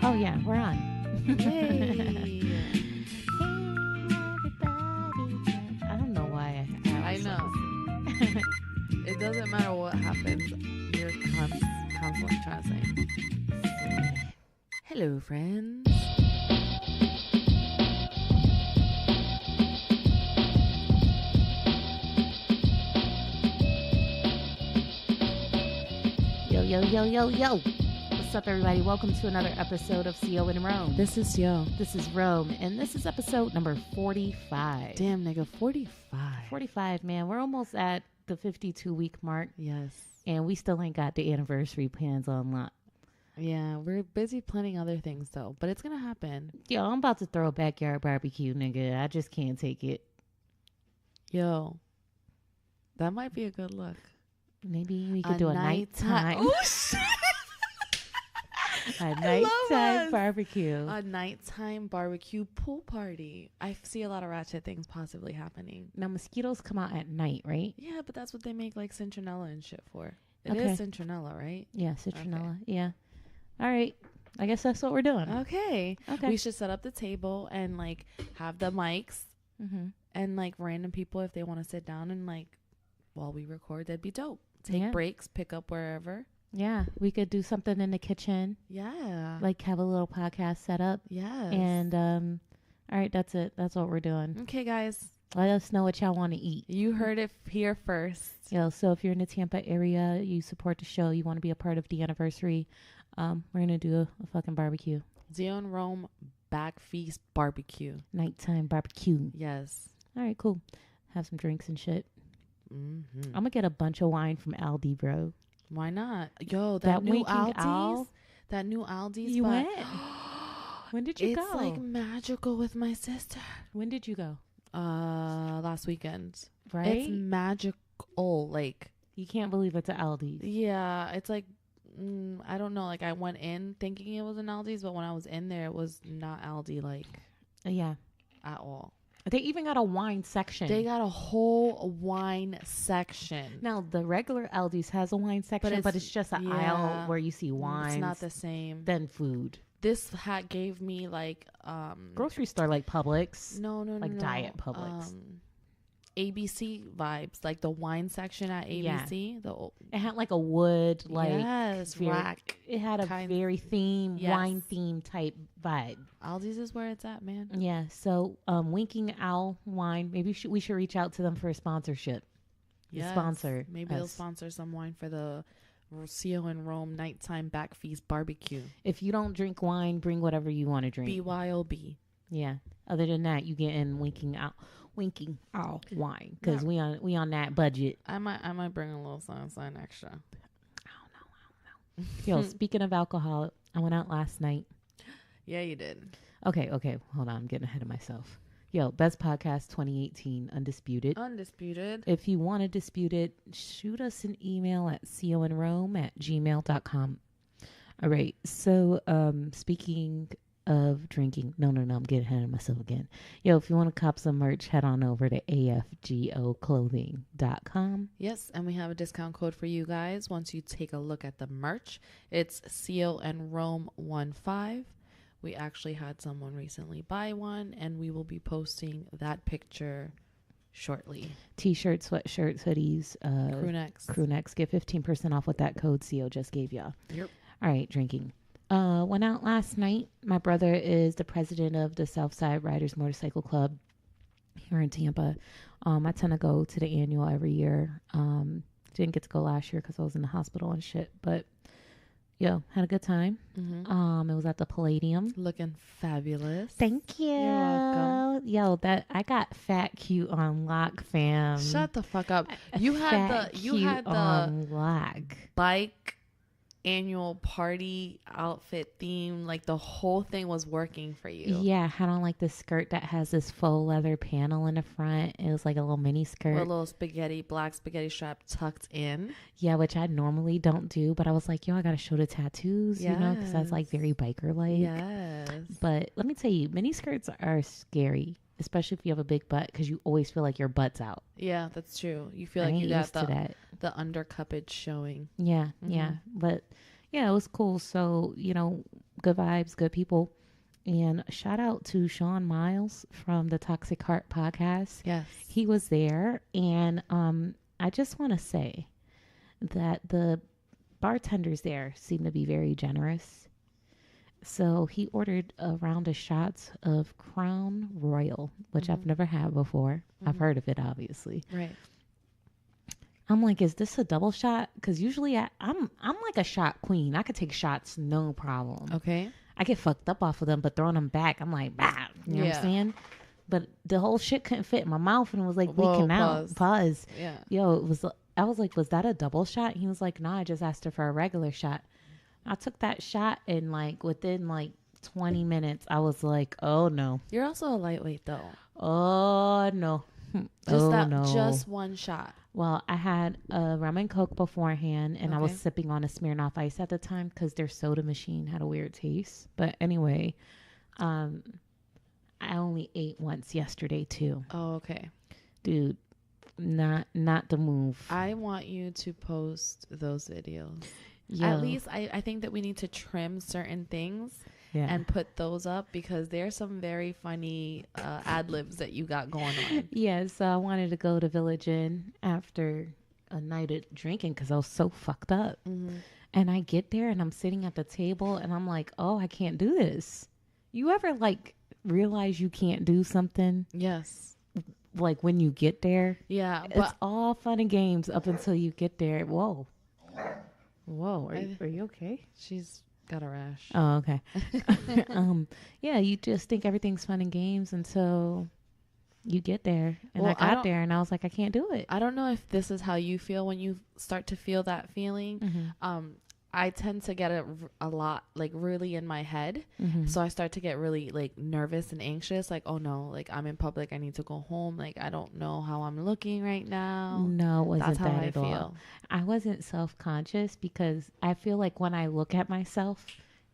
Oh yeah, we're on. Yay. I don't know why I know. It doesn't matter what happens. You're constantly trying to say. Hello, friends. Yo. What's up, everybody? Welcome to another episode of CO in Rome. This is Yo. This is Rome, and this is episode number 45. Damn, nigga, 45. 45, man. We're almost at the 52-week mark. Yes. And we still ain't got the anniversary plans on lock. Yeah, we're busy planning other things, though. But it's going to happen. Yo, I'm about to throw a backyard barbecue, nigga. I just can't take it. Yo, that might be a good look. Maybe we could do a nighttime. Oh, shit. A nighttime barbecue. A nighttime barbecue pool party. I see a lot of ratchet things possibly happening. Now, mosquitoes come out at night, right? Yeah, but that's what they make like citronella and shit for. It Okay. is citronella, right? Yeah, citronella. Yeah. All right. I guess that's what we're doing. Okay. Okay. We should set up the table and like have the mics Mm-hmm. and like random people if they want to sit down and like while we record, that'd be dope. Take Yeah. breaks, pick up wherever. Yeah, we could do something in the kitchen, Yeah. like have a little podcast set up. Yes. And all right, that's it. That's what we're doing. Okay, guys. Let us know what y'all want to eat. You heard it here first. So if you're in the Tampa area, you support the show, you want to be a part of the anniversary, we're gonna do a fucking barbecue, Zio and Rome back feast barbecue. nighttime barbecue. Yes. All right, cool. Have some drinks and shit. Mm-hmm. I'm gonna get a bunch of wine from Aldi, bro. Why not? Yo, That that new winking Aldi's. owl? That new Aldi's. You spot. went? When did you It's go? like magical with my sister. When did you go? Last weekend. Right? It's magical. Like, You can't believe it's at Aldi's. yeah, it's like, I don't know. Like, I went in thinking it was an Aldi's, but when I was in there, it was not Aldi, like, Yeah. at all. They even got a wine section. They got a whole wine section. Now, the regular Aldi's has a wine section, but it's just an aisle where you see wines. It's not the same. Then food. This hat gave me, like, Grocery store like Publix. no, like Diet Publix. ABC vibes, like the wine section at ABC. It had like a wood, like yes, rack. It had a kind- very Yes. wine theme type vibe. Aldi's is where it's at, man. Yeah. So, Winking Owl Wine. Maybe we should reach out to them for a sponsorship. Yes. Sponsor. Maybe they'll us. sponsor some wine for the Rocio and Rome nighttime back feast barbecue. If you don't drink wine, bring whatever you want to drink. BYOB. Yeah. Other than that, you get in Winking Owl Wine because we on that budget. I might bring a little something extra. I don't know. Yo, speaking of alcohol, I went out last night. Yeah, you did. Okay. Hold on. I'm getting ahead of myself. Yo, Best Podcast 2018, Undisputed. Undisputed. If you want to dispute it, shoot us an email at coinrome@gmail.com. All right. So, speaking of drinking, no, I'm getting ahead of myself again. Yo, if you want to cop some merch, head on over to afgoclothing.com. Yes, and we have a discount code for you guys once you take a look at the merch. It's CO and Rome 15. We actually had someone recently buy one, and we will be posting that picture shortly. T-shirts, sweatshirts, hoodies, crew necks. Get 15% off with that code CO just gave y'all. Yep. All right, drinking. Went out last night. My brother is the president of the Southside Riders Motorcycle Club here in Tampa. I tend to go to the annual every year. Didn't get to go last year because I was in the hospital and shit. But, yo, had a good time. Mm-hmm. It was at the Palladium. Looking fabulous. Thank you. You're welcome. Yo, I got fat cute on lock, fam. Shut the fuck up. You had the on lock bike annual party outfit theme, like the whole thing was working for you. Yeah, I had on like this skirt that has this faux leather panel in the front. It was like a little mini skirt. With a little black spaghetti strap tucked in. Yeah, which I normally don't do, but I was like, yo, I gotta show the tattoos, you know, because that's like very biker-like. Yes. But let me tell you, mini skirts are scary, especially if you have a big butt, because you always feel like your butt's out. Yeah, that's true. You feel I like you ain't got used to that. the undercuppage showing. Yeah, yeah. But yeah, it was cool. So, you know, good vibes, good people. And shout out to Sean Miles from the Toxic Heart podcast. Yes. He was there. And I just want to say that the bartenders there seem to be very generous. So he ordered a round of shots of Crown Royal, which I've never had before. I've heard of it, obviously. Right. I'm like, is this a double shot? Because usually I'm like a shot queen. I could take shots, no problem. Okay. I get fucked up off of them, but throwing them back, I'm like, bah, you know what I'm saying? But the whole shit couldn't fit in my mouth and it was like leaking out. Pause. Yeah. Yo, I was like, was that a double shot? He was like, no, I just asked her for a regular shot. I took that shot and like within like 20 minutes, I was like, oh no. You're also a lightweight though. Oh no. Just one shot. Well, I had a rum and coke beforehand, and I was sipping on a Smirnoff Ice at the time because their soda machine had a weird taste. But anyway, I only ate once yesterday too. Oh, okay. Dude, not the move. I want you to post those videos. Yo. At least I think that we need to trim certain things. Yeah. And put those up because there's some very funny ad libs that you got going on. Yeah, so I wanted to go to Village Inn after a night of drinking because I was so fucked up. And I get there and I'm sitting at the table and I'm like, oh, I can't do this. You ever like realize you can't do something? Yes. Like when you get there? Yeah. It's all fun and games up until you get there. Whoa. Are you okay? She's got a rash. Oh, okay. Yeah, you just think everything's fun and games until you get there. And I got there and I was like, I can't do it. I don't know if this is how you feel when you start to feel that feeling. I tend to get a lot like really in my head. So I start to get really like nervous and anxious. Like, oh no, like I'm in public. I need to go home. Like, I don't know how I'm looking right now. No, it wasn't That's how that I at feel. all. I wasn't self-conscious because I feel like when I look at myself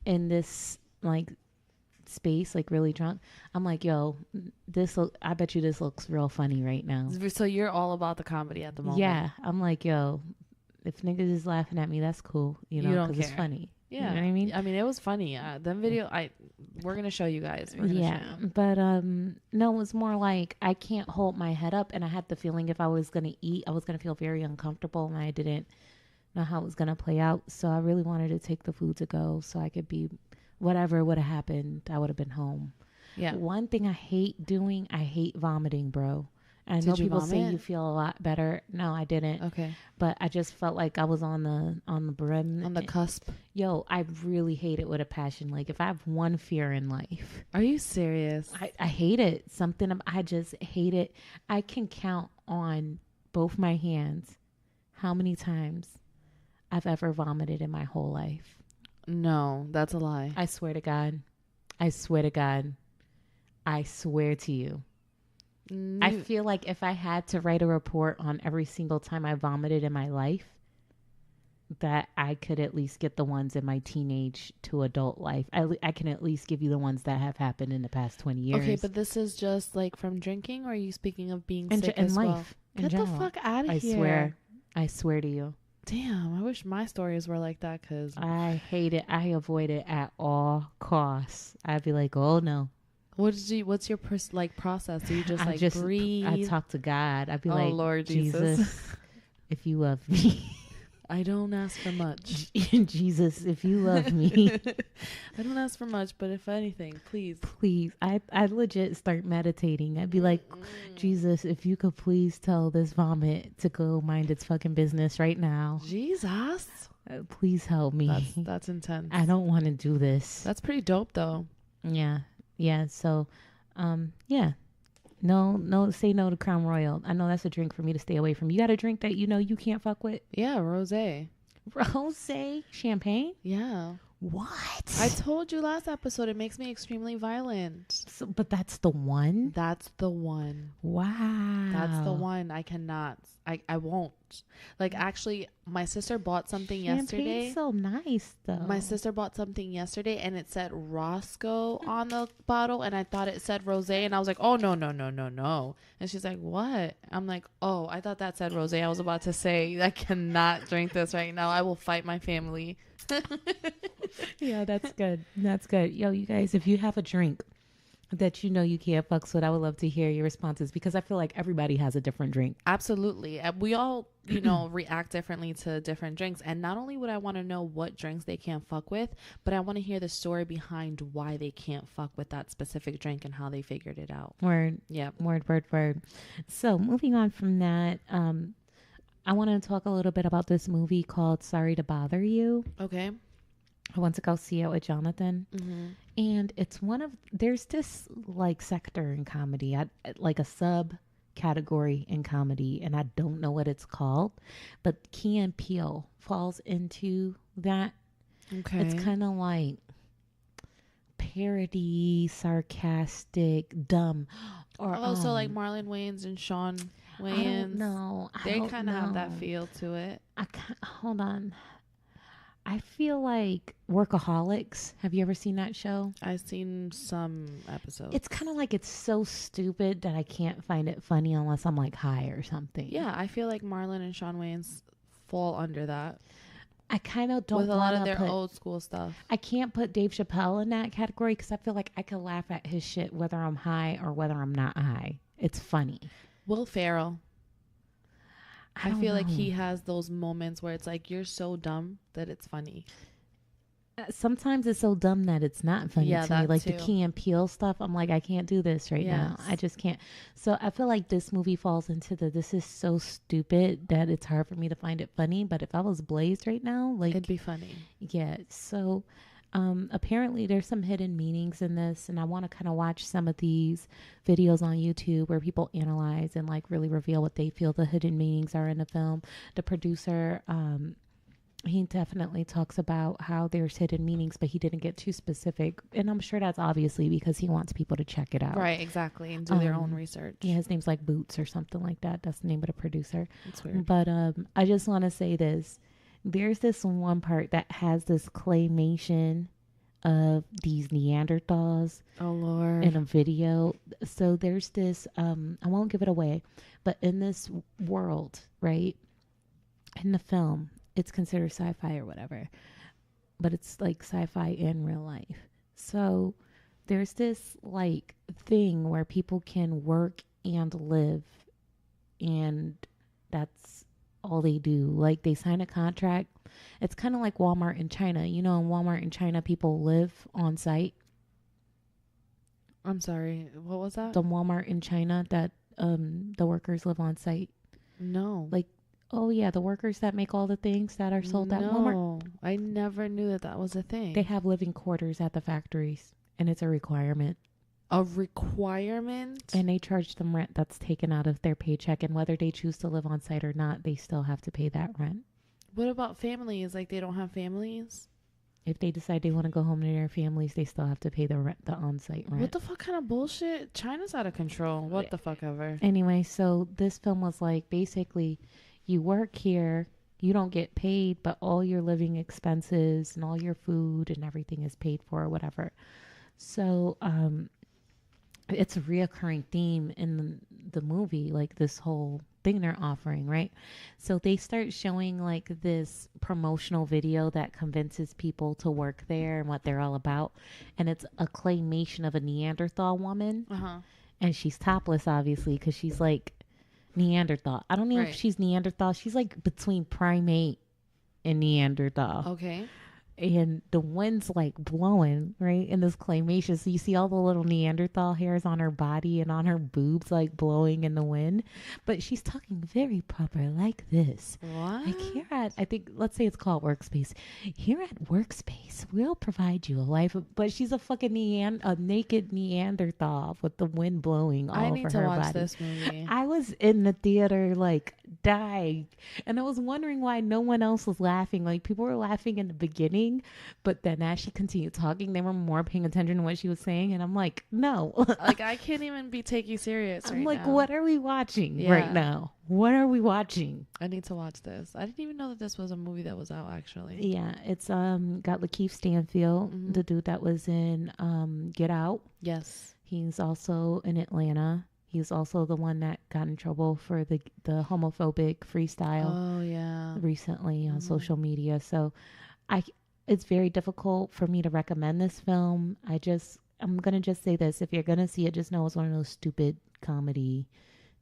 in this like space, like really drunk, I'm like, yo, I bet you this looks real funny right now. So you're all about the comedy at the moment. Yeah. I'm like, yo, if niggas is laughing at me, that's cool, you know, because it's funny. Yeah, you know what I mean. I mean, it was funny. Them video, we're gonna show you guys. Yeah, but no, it was more like I can't hold my head up, and I had the feeling if I was gonna eat, I was gonna feel very uncomfortable, and I didn't know how it was gonna play out. So I really wanted to take the food to go, so I could be whatever would have happened, I would have been home. Yeah. One thing I hate doing, I hate vomiting, bro. I know people say you feel a lot better. No, I didn't. Okay. But I just felt like I was on the brim. On the cusp. Yo, I really hate it with a passion. Like if I have one fear in life. Are you serious? I hate it. I just hate it. I can count on both my hands how many times I've ever vomited in my whole life. No, that's a lie. I swear to God. I swear to God. I swear to you. I feel like if I had to write a report on every single time I vomited in my life, that I could at least get the ones in my teenage to adult life. I can at least give you the ones that have happened in the past 20 years. Okay, but this is just like from drinking, or are you speaking of being sick as life, well? Get the fuck out of here. I swear to you. Damn, I wish my stories were like that because I hate it. I avoid it at all costs. I'd be like, oh no. What's your process? Do you just breathe? I talk to God. I'd be oh, like, Lord Jesus, if you love me. I don't ask for much. Jesus, if you love me. I don't ask for much, but if anything, please. Please. I legit start meditating. I'd be like, Jesus, if you could please tell this vomit to go mind its fucking business right now. Jesus. Please help me. That's intense. I don't want to do this. That's pretty dope though. Yeah. Yeah. So, yeah. No, say no to Crown Royal. I know that's a drink for me to stay away from. You got a drink that you know you can't fuck with? Yeah, rosé. Rosé? Champagne? Yeah. What? I told you last episode it makes me extremely violent. So, but that's the one? That's the one. Wow. That's the one. I cannot. I won't. Like, actually, my sister bought something yesterday. Champagne's so nice, though. My sister bought something yesterday, and it said Roscoe on the bottle, and I thought it said rosé, and I was like, oh, no, no, no, no, no. And she's like, what? I'm like, oh, I thought that said rosé. I was about to say, I cannot drink this right now. I will fight my family. Yeah, that's good. That's good. Yo, you guys, if you have a drink that you know you can't fucks with, I would love to hear your responses, because I feel like everybody has a different drink. Absolutely. We all, react differently to different drinks. And not only would I want to know what drinks they can't fuck with, but I want to hear the story behind why they can't fuck with that specific drink and how they figured it out. Word. Yeah. Word. So moving on from that, I want to talk a little bit about this movie called Sorry to Bother You. Okay. I went to go see it with Jonathan. Mm-hmm. And it's there's this like sector in comedy, like a sub category in comedy, and I don't know what it's called, but Key and Peele falls into that. Okay. It's kind of like parody, sarcastic, dumb. Or also like Marlon Wayans and Sean Wayans. I don't know. They kind of have that feel to it. Hold on. I feel like Workaholics. Have you ever seen that show? I've seen some episodes. It's kind of like it's so stupid that I can't find it funny unless I'm like high or something. Yeah, I feel like Marlon and Sean Wayans fall under that. I kind of don't with a lot of their old school stuff. I can't put Dave Chappelle in that category because I feel like I could laugh at his shit whether I'm high or whether I'm not high. It's funny. Will Ferrell. I feel know. like he has those moments where it's like you're so dumb that it's funny. Sometimes it's so dumb that it's not funny to me. Like too. The Key and Peele stuff, I'm like, I can't do this right now. I just can't. So I feel like this movie falls into this is so stupid that it's hard for me to find it funny. But if I was blazed right now, like it'd be funny. Yeah. So apparently there's some hidden meanings in this, and I want to kind of watch some of these videos on YouTube where people analyze and like really reveal what they feel the hidden meanings are in the film. The producer, he definitely talks about how there's hidden meanings, but he didn't get too specific. And I'm sure that's obviously because he wants people to check it out. Right, exactly. And do their own research. Yeah, his name's like Boots or something like that. That's the name of the producer. That's weird. But I just want to say this. There's this one part that has this claymation of these Neanderthals. Oh, Lord. In a video. So there's this, I won't give it away, but in this world, right, in the film, it's considered sci-fi or whatever, but it's like sci-fi in real life. So there's this like thing where people can work and live, and that's all they do. Like they sign a contract. It's kind of like Walmart in China. You know, in Walmart in China, people live on site. I'm sorry. What was that? The Walmart in China that the workers live on site. No. Like, oh yeah, the workers that make all the things that are sold at Walmart. No, I never knew that was a thing. They have living quarters at the factories, and it's a requirement. A requirement? And they charge them rent that's taken out of their paycheck, and whether they choose to live on site or not, they still have to pay that rent. What about families? Like, they don't have families? If they decide they want to go home to their families, they still have to pay the rent, the on-site rent. What the fuck kind of bullshit? China's out of control. What the fuck ever. Anyway, so this film was like, basically, you work here, you don't get paid, but all your living expenses and all your food and everything is paid for or whatever. So, it's a reoccurring theme in the movie, like this whole thing they're offering, right? So they start showing like this promotional video that convinces people to work there and what they're all about. And it's a claymation of a Neanderthal woman. Uh-huh. And she's topless, obviously, because she's like Neanderthal. I don't know if she's Neanderthal. She's like between primate and Neanderthal. Okay. And the wind's like blowing, right, in this claymation. So you see all the little Neanderthal hairs on her body and on her boobs like blowing in the wind. But she's talking very proper like this. What? Like here at, I think, let's say it's called Workspace. Here at Workspace, we'll provide you a life of, but she's a fucking a naked Neanderthal with the wind blowing all over her body. I need to watch this movie. I was in the theater like dying. And I was wondering why no one else was laughing. Like people were laughing in the beginning. saying. But then as she continued talking, they were more paying attention to what she was saying. And I'm like, no. Like, I can't even be taking you serious I'm right like, now. what are we watching Yeah. right now? What are we watching? I need to watch this. I didn't even know that this was a movie that was out, actually. Yeah, it's got Lakeith Stanfield, the dude that was in Get Out. Yes. He's also in Atlanta. He's also the one that got in trouble for the homophobic freestyle recently on social media. So it's very difficult for me to recommend this film. I'm going to just say this. If you're going to see it, just know it's one of those stupid comedy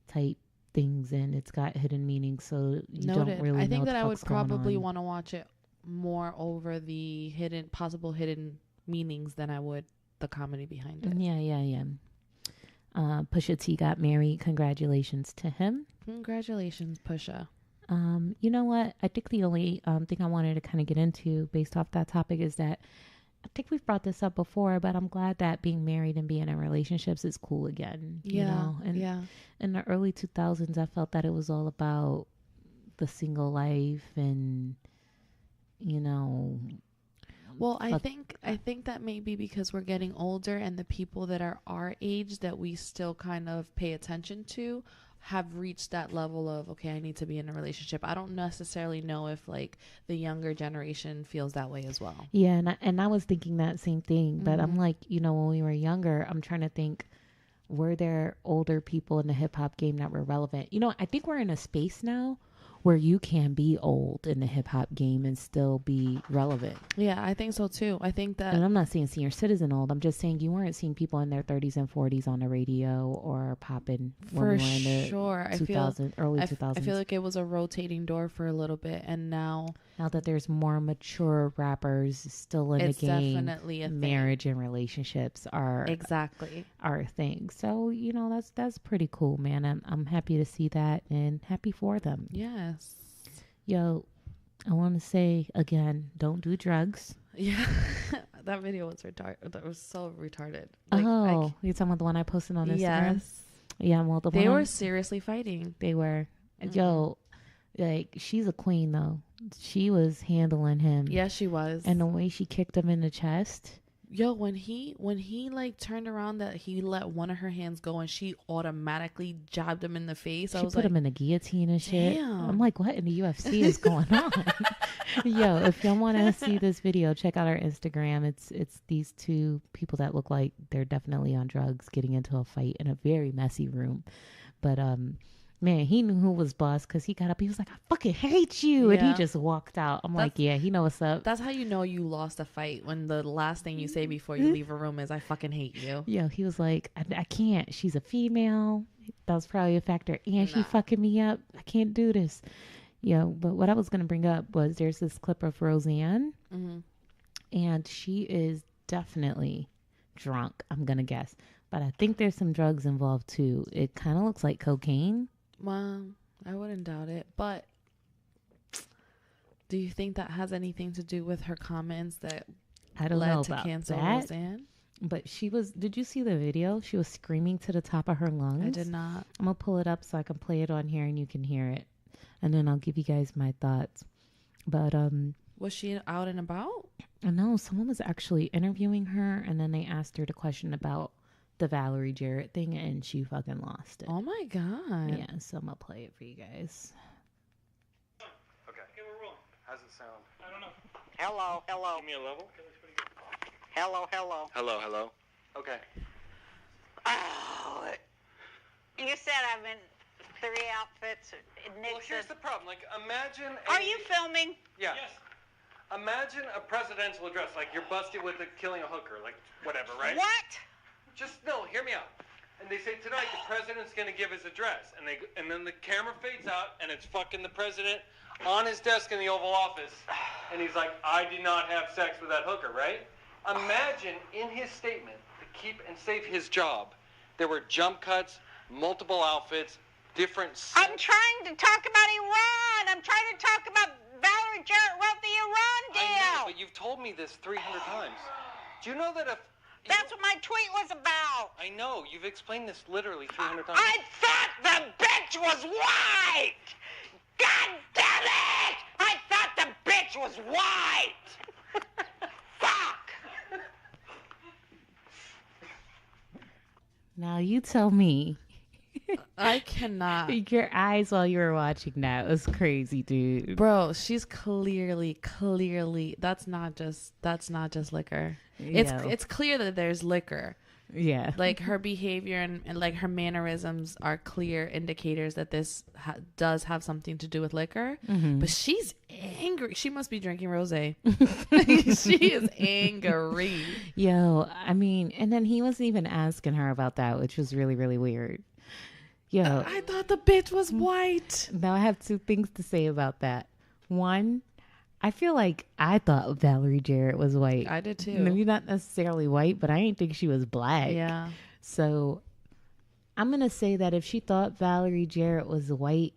type things, and it's got hidden meanings, so you don't really know. I think what that the I would fuck's going probably on. want to watch it more over the possible hidden meanings than I would the comedy behind it. Yeah. Pusha T got married. Congratulations to him. Congratulations, Pusha. You know what? I think the only thing I wanted to kind of get into based off that topic is that I think we've brought this up before, but I'm glad that being married and being in relationships is cool again. Yeah. You know? And in the early 2000s, I felt that it was all about the single life and, you know. Well, I think that maybe because we're getting older and the people that are our age that we still kind of pay attention to have reached that level of, okay, I need to be in a relationship. I don't necessarily know if like the younger generation feels that way as well. Yeah, and I was thinking that same thing, but I'm like, you know, when we were younger, I'm trying to think, were there older people in the hip hop game that were relevant? You know, I think we're in a space now where you can be old in the hip hop game and still be relevant. Yeah, I think so too. I think that, and I'm not saying senior citizen old. I'm just saying you weren't seeing people in their 30s and 40s on the radio or popping when we were in the early 2000s. I feel like it was a rotating door for a little bit, and now that there's more mature rappers still in the game, definitely a marriage and relationships are a thing. So you know that's pretty cool, man. I'm happy to see that and happy for them. Yes. Yo, I want to say again, don't do drugs. Yeah. That video was retarded. That was so retarded. Like, you're talking about the one I posted on Instagram? Yes. Yeah, well, they were seriously fighting. They were. Yo, like, she's a queen, though. She was handling him. Yeah, she was. And the way she kicked him in the chest. Yo, when he like turned around, that he let one of her hands go and she automatically jabbed him in the face. She put him in the guillotine and shit. Damn. I'm like, what in the UFC is going on? Yo, if y'all want to see this video, check out our Instagram. It's these two people that look like they're definitely on drugs getting into a fight in a very messy room. But man, he knew who was boss because he got up. He was like, I fucking hate you. And he just walked out. I'm like, yeah, he know what's up. That's how you know you lost a fight, when the last thing you say before you leave a room is, I fucking hate you. Yeah, he was like, I can't. She's a female. That was probably a factor. And she fucking me up. I can't do this. But what I was going to bring up was there's this clip of Roseanne. And she is definitely drunk, I'm going to guess. But I think there's some drugs involved too. It kind of looks like cocaine. Well, I wouldn't doubt it, but do you think that has anything to do with her comments that led to cancel Roseanne? But did you see the video? She was screaming to the top of her lungs. I did not. I'm going to pull it up so I can play it on here and you can hear it. And then I'll give you guys my thoughts. But, was she out and about? I know someone was actually interviewing her and then they asked her the question about the Valerie Jarrett thing, and she fucking lost it. Oh my god. Yeah, so I'm gonna play it for you guys. Okay, we're rolling. How's it sound? I don't know. Hello. Give me a level. Hello. Okay. Oh, you said I'm in 3 outfits. Well, here's the problem. Like, imagine. Are you filming? Yeah. Yes. Imagine a presidential address, like you're busted with killing a hooker, like whatever, right? What? No, hear me out. And they say tonight the president's gonna give his address, and then the camera fades out, and it's fucking the president on his desk in the Oval Office, and he's like, "I did not have sex with that hooker," right? Imagine in his statement to keep and save his job, there were jump cuts, multiple outfits, different. I'm trying to talk about Iran. I'm trying to talk about Valerie Jarrett wrote the Iran deal. I know, but you've told me this 300 times. Do you know that if... That's what my tweet was about. I know. You've explained this literally 300 times. I thought the bitch was white. God damn it! I thought the bitch was white. Now you tell me. I cannot. Your eyes while you were watching that was crazy, dude. Bro, she's clearly that's not just liquor. Yeah. It's clear that there's liquor. Yeah. Like her behavior and like her mannerisms are clear indicators that this does have something to do with liquor. Mm-hmm. But she's angry. She must be drinking rosé. She is angry. Yo, I mean, and then he wasn't even asking her about that, which was really, really weird. Yo, I thought the bitch was white. now I have two things to say about that. One, I feel like I thought Valerie Jarrett was white. I did too. Maybe not necessarily white, but I didn't think she was black. Yeah. So I'm going to say that if she thought Valerie Jarrett was white,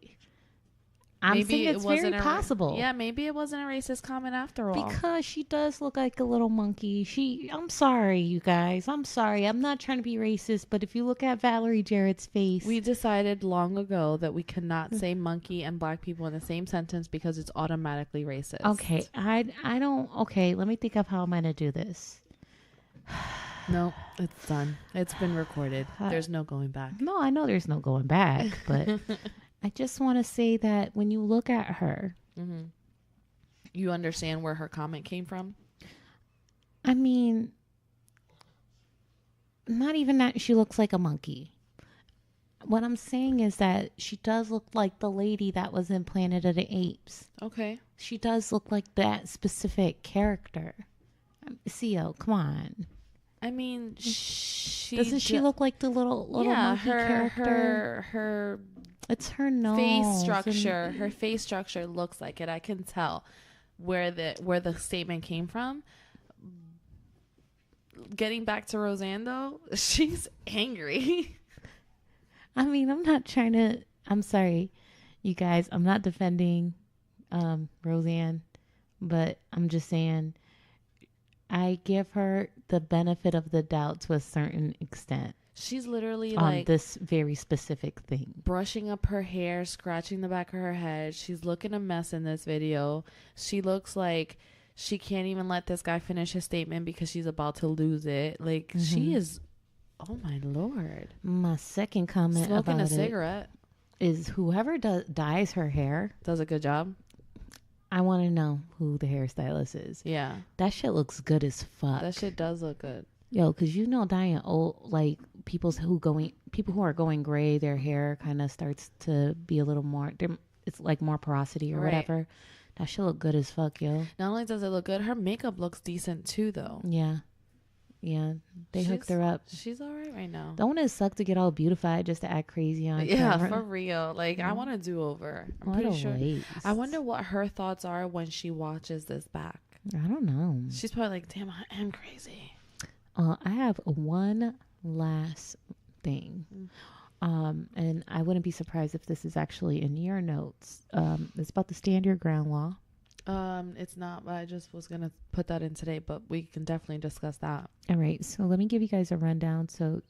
I'm saying it's very possible. Yeah, maybe it wasn't a racist comment after all. Because she does look like a little monkey. I'm sorry, you guys. I'm sorry. I'm not trying to be racist, but if you look at Valerie Jarrett's face. We decided long ago that we cannot say monkey and black people in the same sentence because it's automatically racist. Okay, I don't. Okay, let me think of how I'm going to do this. No, it's done. It's been recorded. There's no going back. No, I know there's no going back, but I just want to say that when you look at her, mm-hmm. You understand where her comment came from? I mean, not even that she looks like a monkey. What I'm saying is that she does look like the lady that was in Planet of the Apes. Okay. She does look like that specific character. CO, come on. I mean, doesn't she look like the little monkey character? Her it's her nose. Face structure. Her face structure looks like it. I can tell where the statement came from. Getting back to Roseanne though, she's angry. I mean, I'm sorry, you guys. I'm not defending Roseanne, but I'm just saying I give her the benefit of the doubt to a certain extent. She's literally on like this very specific thing. Brushing up her hair, scratching the back of her head. She's looking a mess in this video. She looks like she can't even let this guy finish his statement because she's about to lose it. Like, mm-hmm. She is, oh my Lord. My second comment smoking about a cigarette is whoever dyes her hair does a good job. I want to know who the hairstylist is. Yeah. That shit looks good as fuck. That shit does look good. Yo, because you know, dyeing old, like people who are going gray, their hair kind of starts to be a little more, it's like more porosity or whatever. That shit look good as fuck, yo. Not only does it look good, her makeup looks decent too, though. Yeah. They hooked her up. She's all right now. Don't it suck to get all beautified just to act crazy on camera? For real. Like, I want to do over. I'm pretty sure. Waste. I wonder what her thoughts are when she watches this back. I don't know. She's probably like, damn, I am crazy. I have one last thing. And I wouldn't be surprised if this is actually in your notes. It's about the Stand Your Ground law. It's not, but I just was going to put that in today, but we can definitely discuss that. All right. So let me give you guys a rundown. So,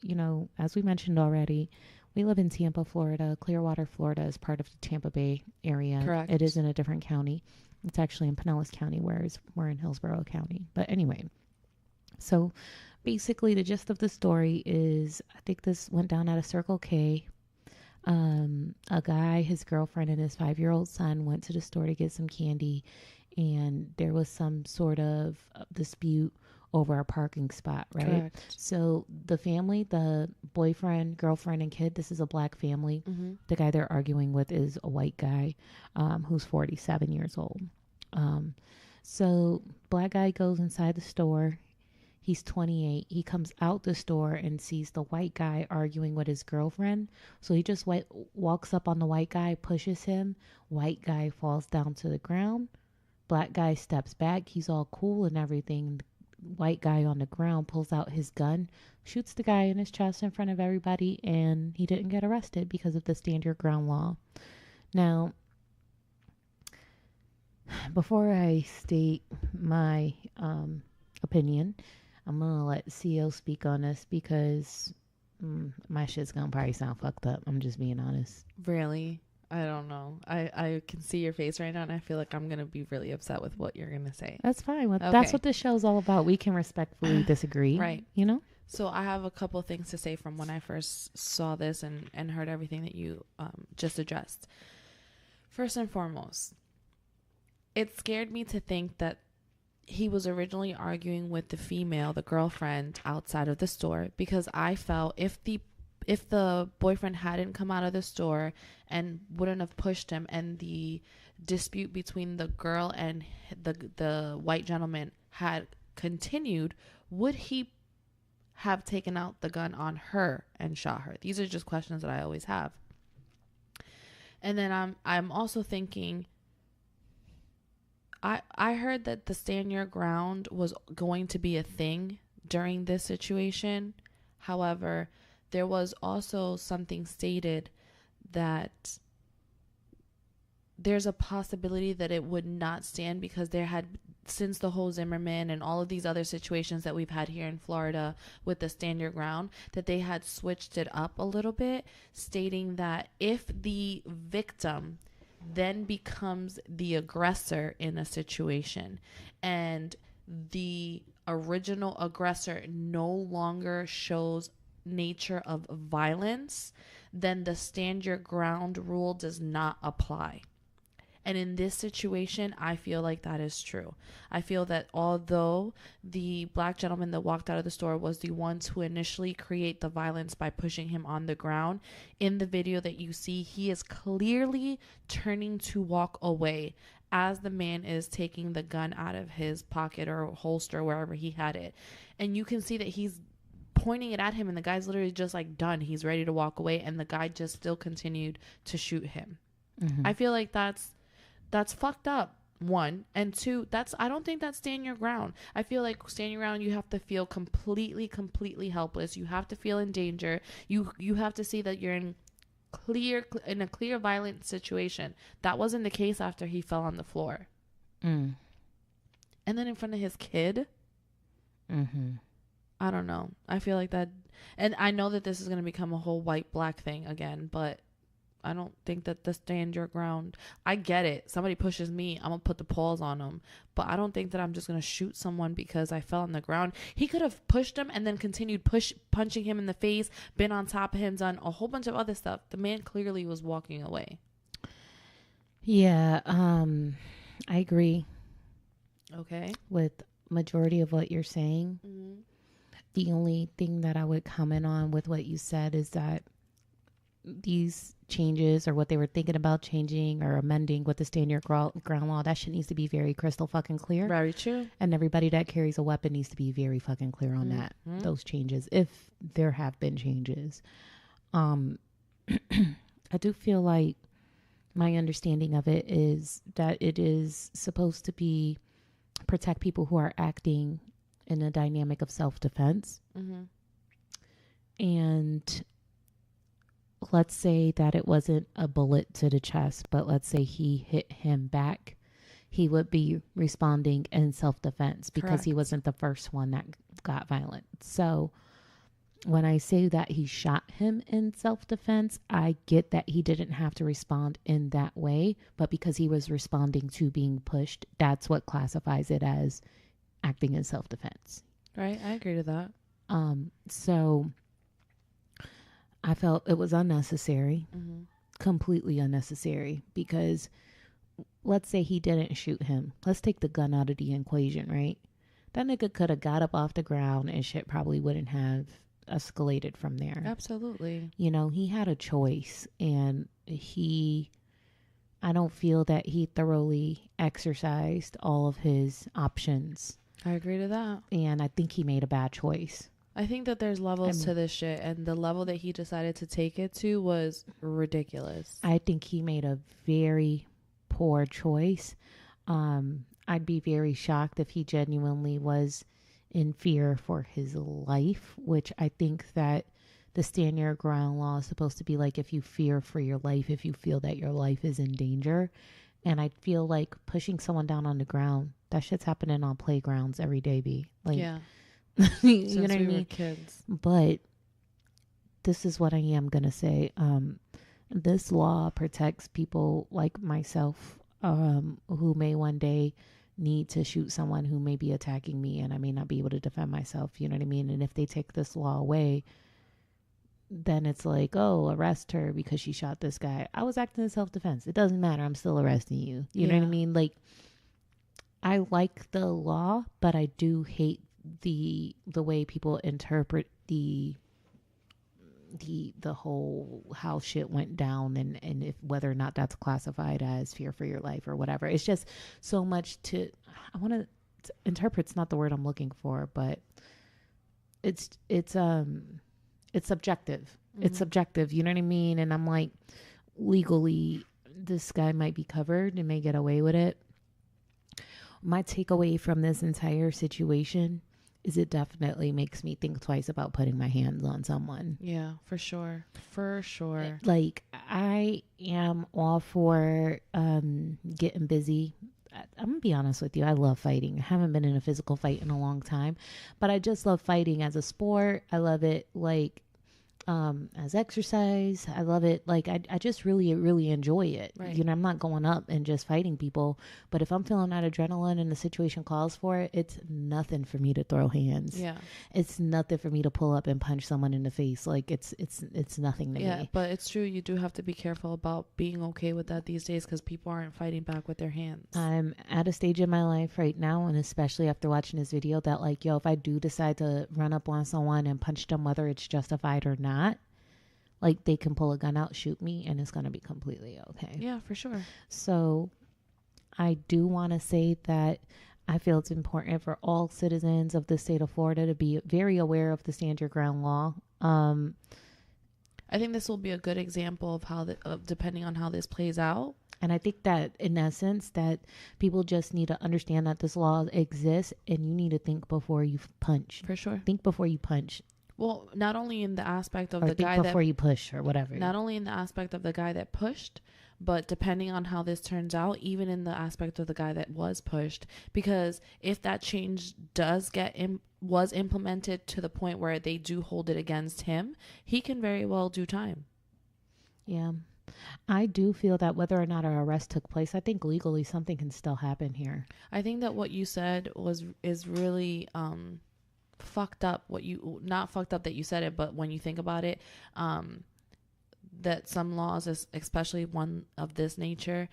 as we mentioned already, we live in Tampa, Florida. Clearwater, Florida is part of the Tampa Bay area. Correct. It is in a different county. It's actually in Pinellas County, whereas we're in Hillsborough County. But anyway, so basically the gist of the story is, I think this went down at a Circle K. A guy, his girlfriend, and his 5-year-old son went to the store to get some candy, and there was some sort of dispute over a parking spot, right? Correct. So the family, the boyfriend, girlfriend, and kid, this is a black family. Mm-hmm. The guy they're arguing with is a white guy who's 47 years old. So black guy goes inside the store. He's 28. He comes out the store and sees the white guy arguing with his girlfriend. So he just walks up on the white guy, pushes him. White guy falls down to the ground. Black guy steps back. He's all cool and everything. White guy on the ground pulls out his gun, shoots the guy in his chest in front of everybody, and he didn't get arrested because of the Stand Your Ground law. Now, before I state my opinion, I'm going to let CO speak on this because my shit's going to probably sound fucked up. I'm just being honest. Really? I don't know. I can see your face right now, and I feel like I'm going to be really upset with what you're going to say. That's fine. That's what this show's all about. We can respectfully disagree. Right. You know? So I have a couple things to say from when I first saw this and heard everything that you just addressed. First and foremost, it scared me to think that he was originally arguing with the female, the girlfriend, outside of the store, because I felt if the boyfriend hadn't come out of the store and wouldn't have pushed him, and the dispute between the girl and the white gentleman had continued, would he have taken out the gun on her and shot her? These are just questions that I always have. And then I'm also thinking, I heard that the stand your ground was going to be a thing during this situation. However, there was also something stated that there's a possibility that it would not stand, because there had, since the whole Zimmerman and all of these other situations that we've had here in Florida with the stand your ground, that they had switched it up a little bit, stating that if the victim then becomes the aggressor in a situation and the original aggressor no longer shows nature of violence, then the stand your ground rule does not apply. And in this situation, I feel like that is true. I feel that although the black gentleman that walked out of the store was the one to initially create the violence by pushing him on the ground, in the video that you see, he is clearly turning to walk away as the man is taking the gun out of his pocket or holster, wherever he had it. And you can see that he's pointing it at him, and the guy's literally just like done. He's ready to walk away, and the guy just still continued to shoot him. I feel like that's fucked up, one. And two, I don't think that's stand your ground. I feel like stand your ground, you have to feel completely helpless. You have to feel in danger. You have to see that you're in a clear violent situation. That wasn't the case after he fell on the floor. And then in front of his kid. I don't know. I feel like that, and I know that this is going to become a whole white black thing again, but I don't think that the stand your ground, I get it. Somebody pushes me, I'm going to put the paws on them. But I don't think that I'm just going to shoot someone because I fell on the ground. He could have pushed him and then continued punching him in the face, been on top of him, done a whole bunch of other stuff. The man clearly was walking away. Yeah, I agree. Okay. With majority of what you're saying. The only thing that I would comment on with what you said is that these changes, or what they were thinking about changing or amending with the stand your ground law, that shit needs to be very crystal fucking clear. Very true. And everybody that carries a weapon needs to be very fucking clear on that. Those changes, if there have been changes. I do feel like my understanding of it is that it is supposed to be protect people who are acting in a dynamic of self-defense. And let's say that it wasn't a bullet to the chest, but let's say he hit him back, he would be responding in self-defense because he wasn't the first one that got violent. So when I say that he shot him in self-defense, I get that he didn't have to respond in that way, but because he was responding to being pushed, that's what classifies it as acting in self-defense. Right, I agree to that. So I felt it was unnecessary, completely unnecessary, because let's say he didn't shoot him. Let's take the gun out of the equation, right? That nigga could have got up off the ground and shit probably wouldn't have escalated from there. Absolutely. You know, he had a choice, and I don't feel that he thoroughly exercised all of his options. I agree to that. And I think he made a bad choice. I think that there's levels to this shit, and the level that he decided to take it to was ridiculous. I think he made a very poor choice. I'd be very shocked if he genuinely was in fear for his life, which I think that the stand your ground law is supposed to be like, if you fear for your life, if you feel that your life is in danger. And I feel like pushing someone down on the ground, that shit's happening on playgrounds every day, B. Like, yeah. You know what I mean? Were kids. But this is what I am going to say. This law protects people like myself, who may one day need to shoot someone who may be attacking me and I may not be able to defend myself. You know what I mean? And if they take this law away, then it's like, oh, arrest her because she shot this guy. I was acting in self-defense. It doesn't matter. I'm still arresting you. You know what I mean? Like, I like the law, but I do hate the way people interpret the whole how shit went down and if whether or not that's classified as fear for your life or whatever. It's just so much I want to interpret's not the word I'm looking for, but it's subjective. It's subjective, you know what I mean? And I'm like, legally this guy might be covered and may get away with it. My takeaway from this entire situation is it definitely makes me think twice about putting my hands on someone. Yeah, for sure. For sure. Like, I am all for getting busy. I'm going to be honest with you. I love fighting. I haven't been in a physical fight in a long time, but I just love fighting as a sport. I love it like as exercise. I love it. Like, I just really, really enjoy it. Right. You know, I'm not going up and just fighting people, but if I'm feeling that adrenaline and the situation calls for it, it's nothing for me to throw hands. Yeah. It's nothing for me to pull up and punch someone in the face. Like, it's nothing to me. Yeah, but it's true. You do have to be careful about being okay with that these days because people aren't fighting back with their hands. I'm at a stage in my life right now, and especially after watching this video, that like, yo, if I do decide to run up on someone and punch them, whether it's justified or not, like, they can pull a gun out, shoot me, and it's going to be completely okay. Yeah, for sure. So I do want to say that I feel it's important for all citizens of the state of Florida to be very aware of the stand your ground law. I think this will be a good example of how, depending on how this plays out. And I think that in essence that people just need to understand that this law exists and you need to think before you punch. For sure. Think before you punch. Well, not only in the aspect of Or the think guy before you push or whatever. not only in the aspect of the guy that pushed, but depending on how this turns out, even in the aspect of the guy that was pushed, because if that change was implemented to the point where they do hold it against him, he can very well do time. Yeah. I do feel that whether or not an arrest took place, I think legally something can still happen here. I think that what you said is really fucked up. Not fucked up that you said it, but when you think about it, that some laws, especially one of this nature,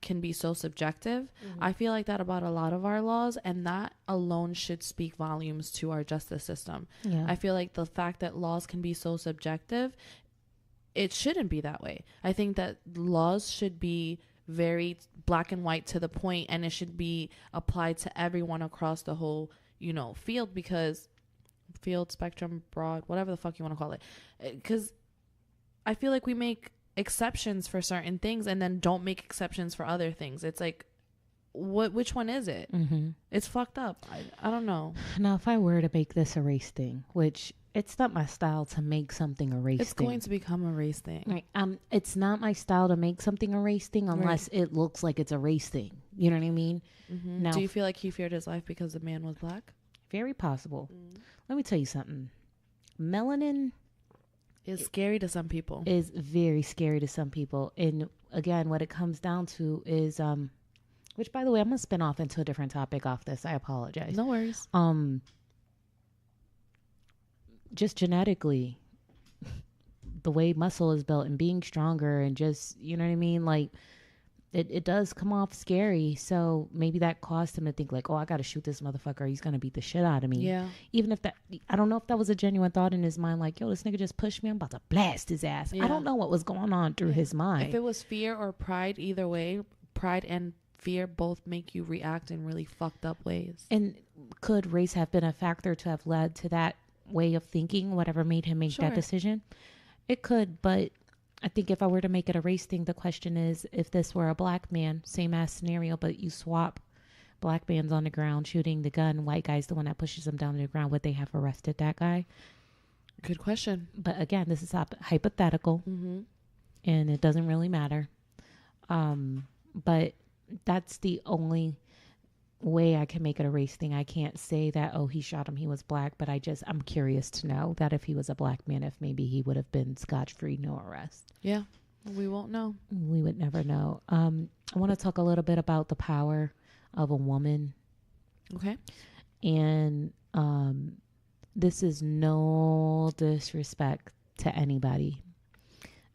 can be so subjective. I feel like that about a lot of our laws, and that alone should speak volumes to our justice system. Yeah. I feel like the fact that laws can be so subjective, it shouldn't be that way. I think that laws should be very black and white to the point, and it should be applied to everyone across the whole, field, because field, spectrum, broad, whatever the fuck you want to call it. Because I feel like we make exceptions for certain things and then don't make exceptions for other things. It's like, which one is it? It's fucked up. I don't know. Now, if I were to make this a race thing, which it's not my style to make something a race thing. It's going to become a race thing. Right. It's not my style to make something a race thing unless it looks like it's a race thing. You know what I mean? Now, do you feel like he feared his life because the man was black? Very possible. Let me tell you something. Melanin is scary to some people. Is very scary to some people. And again, what it comes down to is, which by the way, I'm going to spin off into a different topic off this. I apologize. No worries. Just genetically, the way muscle is built and being stronger and just, you know what I mean? Like, it does come off scary. So maybe that caused him to think like, oh, I got to shoot this motherfucker. He's going to beat the shit out of me. Yeah. Even if I don't know if that was a genuine thought in his mind. Like, yo, this nigga just pushed me. I'm about to blast his ass. Yeah. I don't know what was going on through his mind. If it was fear or pride, either way, pride and fear both make you react in really fucked up ways. And could race have been a factor to have led to that way of thinking, whatever made him make that decision? It could, but I think if I were to make it a race thing, the question is, if this were a black man, same ass scenario, but you swap black man's on the ground shooting the gun, white guy's the one that pushes him down to the ground, would they have arrested that guy? Good question. But again, this is hypothetical, and it doesn't really matter. But that's the only way I can make it a race thing. I can't say that, oh, he shot him, he was black, but I'm curious to know that if he was a black man, if maybe he would have been scotch-free, no arrest. Yeah, we won't know. We would never know. I want to talk a little bit about the power of a woman. Okay. And this is no disrespect to anybody.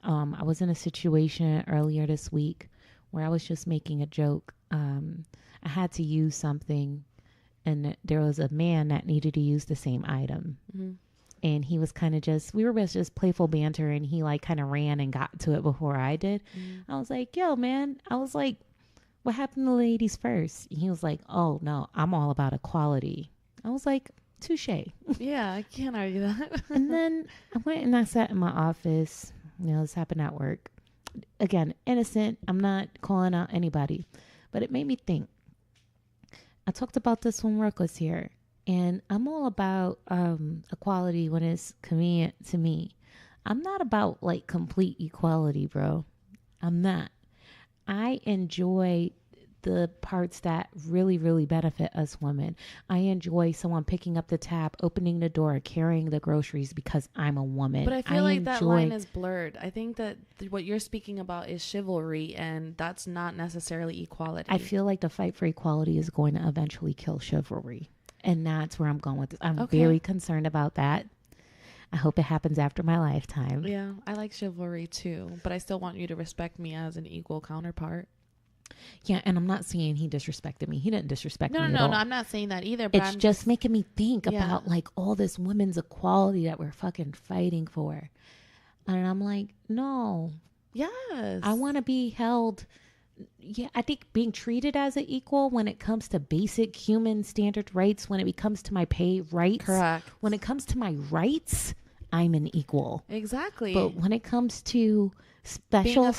I was in a situation earlier this week where I was just making a joke. I had to use something, and there was a man that needed to use the same item. Mm-hmm. And he was kind of we were just playful banter, and he like kind of ran and got to it before I did. Mm-hmm. I was like, yo, man, I was like, what happened to ladies first? And he was like, oh, no, I'm all about equality. I was like, touche. Yeah, I can't argue that. And then I went and I sat in my office. You know, this happened at work. Again, innocent. I'm not calling out anybody. But it made me think. I talked about this when work was here. And I'm all about equality when it's convenient to me. I'm not about like complete equality, bro. I'm not. I enjoy the parts that really, really benefit us women. I enjoy someone picking up the tab, opening the door, carrying the groceries because I'm a woman. But I feel like that line is blurred. I think that what you're speaking about is chivalry, and that's not necessarily equality. I feel like the fight for equality is going to eventually kill chivalry. And that's where I'm going with this. I'm very concerned about that. I hope it happens after my lifetime. Yeah, I like chivalry too, but I still want you to respect me as an equal counterpart. Yeah, and I'm not saying he disrespected me. He didn't disrespect me. No, I'm not saying that either. But it's just making me think about like all this women's equality that we're fucking fighting for. And I'm like, no. Yes. I want to be held. Yeah, I think being treated as an equal when it comes to basic human standard rights, when it comes to my pay rights. Correct. When it comes to my rights, I'm an equal. Exactly. But when it comes to special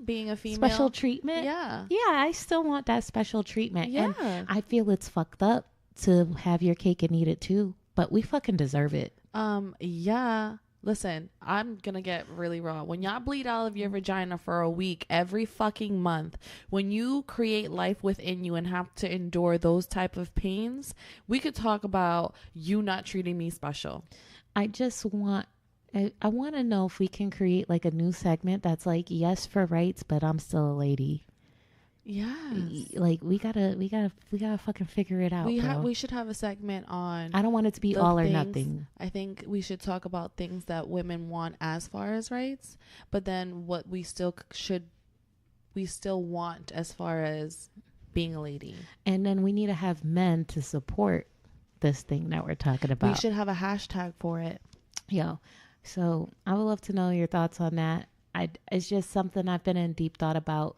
being a female, special treatment, yeah, I still want that special treatment. Yeah. And I feel it's fucked up to have your cake and eat it too, but we fucking deserve it. Yeah. Listen, I'm gonna get really raw. When y'all bleed out of your vagina for a week every fucking month, when you create life within you and have to endure those type of pains, we could talk about you not treating me special. I just want, I want to know if we can create like a new segment that's like, yes for rights, but I'm still a lady. Yeah, like we gotta fucking figure it out. We should have a segment on. I don't want it to be all or nothing. I think we should talk about things that women want as far as rights, but then what we still want as far as being a lady. And then we need to have men to support this thing that we're talking about. We should have a hashtag for it. Yo, so I would love to know your thoughts on that. It's just something I've been in deep thought about.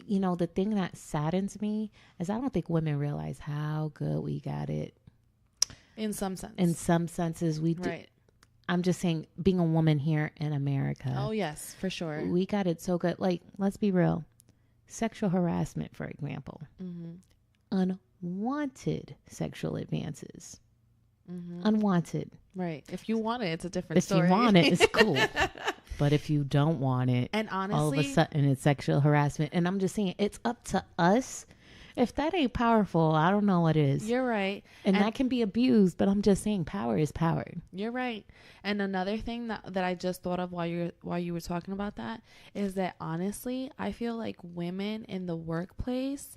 You know, the thing that saddens me is I don't think women realize how good we got it. In some sense. In some senses, we do. Right. I'm just saying, being a woman here in America. Oh, yes, for sure. We got it so good. Like, let's be real. Sexual harassment, for example. Mm-hmm. Unwanted sexual advances. Mm-hmm. Unwanted. Right. If you want it, it's a different story. If you want it, it's cool. But if you don't want it, and honestly, all of a sudden it's sexual harassment. And I'm just saying, it's up to us. If that ain't powerful, I don't know what is. You're right. And that can be abused, but I'm just saying power is power. You're right. And another thing that I just thought of while you were talking about that is that honestly, I feel like women in the workplace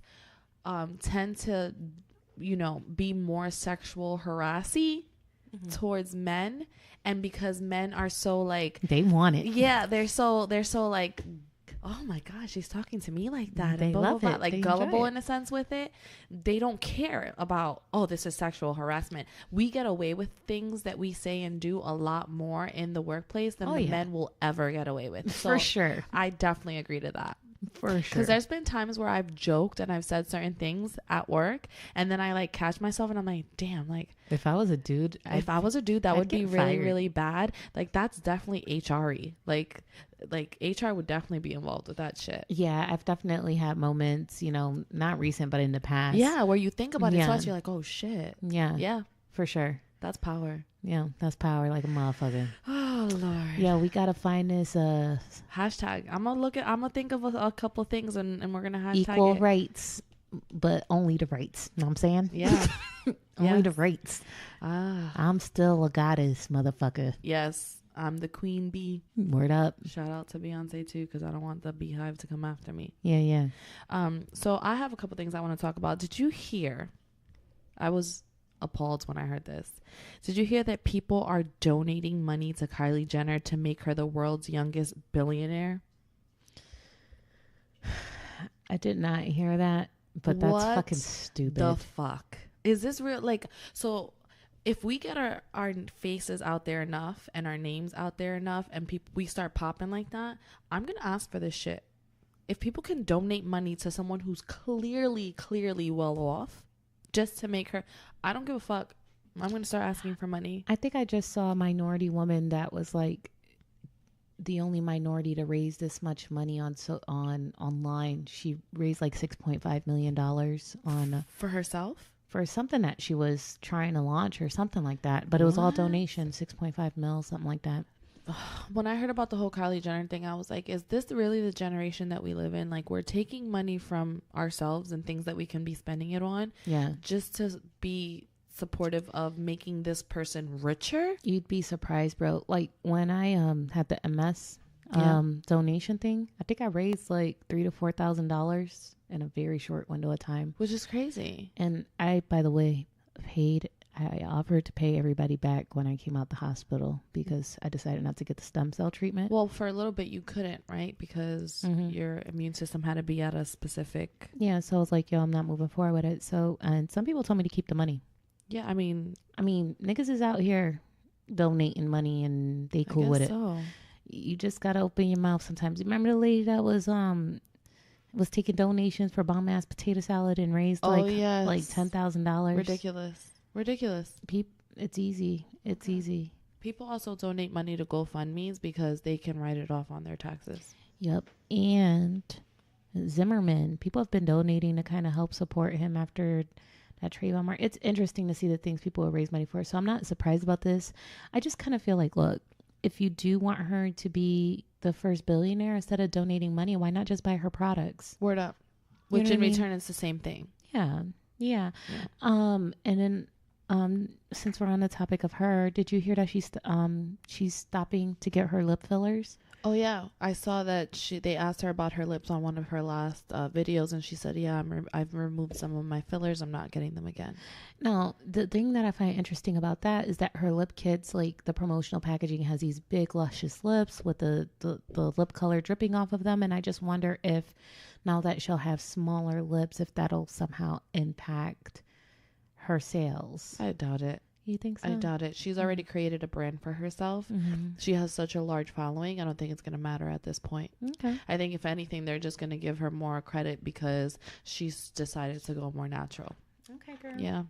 tend to, be more sexual harassy towards men. And because men are so like, they want it. Yeah, they're so like, oh my gosh, she's talking to me like that. They love it. Like, they gullible in a sense with it. They don't care about, oh, this is sexual harassment. We get away with things that we say and do a lot more in the workplace than men will ever get away with. So for sure. I definitely agree to that. For sure. Because there's been times where I've joked and I've said certain things at work, and then I like catch myself and I'm like, damn, like if I was a dude, that would be really, fired. really bad. Like that's definitely HR-y. Like HR would definitely be involved with that shit. Yeah, I've definitely had moments, not recent, but in the past. Yeah, where you think about it twice, you're like, oh shit. Yeah. Yeah. For sure. That's power. Yeah, that's power like a motherfucker. Oh Lord. Yeah, we gotta find this hashtag. I'm gonna think of a couple things and we're gonna hashtag equal it. rights, but only the rights. Know what I'm saying? Yeah. Only the rights. Ah. I'm still a goddess, motherfucker. Yes. I'm the queen bee. Word up. Shout out to Beyonce too, because I don't want the beehive to come after me. Yeah. So I have a couple things I want to talk about. Did you hear? I was appalled when I heard this. Did you hear that people are donating money to Kylie Jenner to make her the world's youngest billionaire? I did not hear that, but that's fucking stupid. The fuck? Is this real? Like, so if we get our faces out there enough and our names out there enough and we start popping like that, I'm going to ask for this shit. If people can donate money to someone who's clearly well off just to make her, I don't give a fuck. I'm going to start asking for money. I think I just saw a minority woman that was like the only minority to raise this much money on online. She raised like $6.5 million on for herself for something that she was trying to launch or something like that. But it was all donation, 6.5 mil, something like that. When I heard about the whole Kylie Jenner thing, I was like, is this really the generation that we live in? Like, we're taking money from ourselves and things that we can be spending it on, just to be supportive of making this person richer. You'd be surprised, bro. Like when I had the MS donation thing, I think I raised like $3,000 to $4,000 in a very short window of time, which is crazy. And I, by the way, I offered to pay everybody back when I came out the hospital because I decided not to get the stem cell treatment. Well, for a little bit you couldn't, right? Because your immune system had to be at a specific. Yeah, so I was like, yo, I'm not moving forward with it. So, and some people told me to keep the money. Yeah, I mean, niggas is out here donating money and they cool with it. So. You just gotta open your mouth sometimes. Remember the lady that was taking donations for bomb ass potato salad and raised like $10,000? Ridiculous. It's easy. It's easy. People also donate money to GoFundMe's because they can write it off on their taxes. Yep. And Zimmerman, people have been donating to kind of help support him after that Trayvon Martin. It's interesting to see the things people will raise money for. So I'm not surprised about this. I just kind of feel like, look, if you do want her to be the first billionaire, instead of donating money, why not just buy her products? Word up. Which in return is the same thing. Yeah. And then since we're on the topic of her, did you hear that she's stopping to get her lip fillers? Oh yeah, I saw that they asked her about her lips on one of her last videos, and she said, "Yeah, I've removed some of my fillers. I'm not getting them again." Now, the thing that I find interesting about that is that her lip kits, like the promotional packaging, has these big luscious lips with the lip color dripping off of them, and I just wonder if now that she'll have smaller lips, if that'll somehow impact her sales. I doubt it. You think so? I doubt it. She's already created a brand for herself. She has such a large following. I don't think it's going to matter at this point. Okay. I think if anything, they're just going to give her more credit because she's decided to go more natural. Okay, girl. Yeah.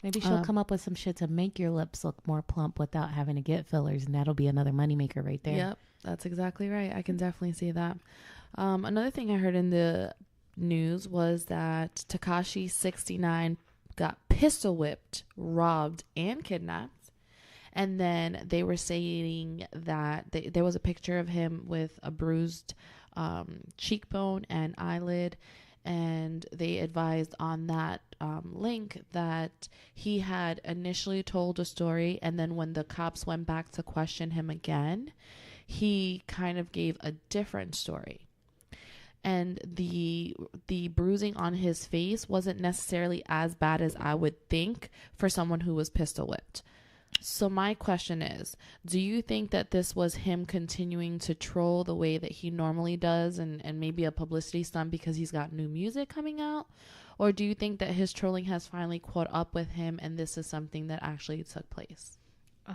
Maybe she'll come up with some shit to make your lips look more plump without having to get fillers, and that'll be another moneymaker right there. Yep, that's exactly right. I can definitely see that. Another thing I heard in the news was that Tekashi 69 got pistol whipped, robbed, and kidnapped. And then they were saying that there was a picture of him with a bruised cheekbone and eyelid. And they advised on that link that he had initially told a story, and then when the cops went back to question him again, he kind of gave a different story. And the bruising on his face wasn't necessarily as bad as I would think for someone who was pistol whipped. So my question is, do you think that this was him continuing to troll the way that he normally does and maybe a publicity stunt because he's got new music coming out? Or do you think that his trolling has finally caught up with him and this is something that actually took place?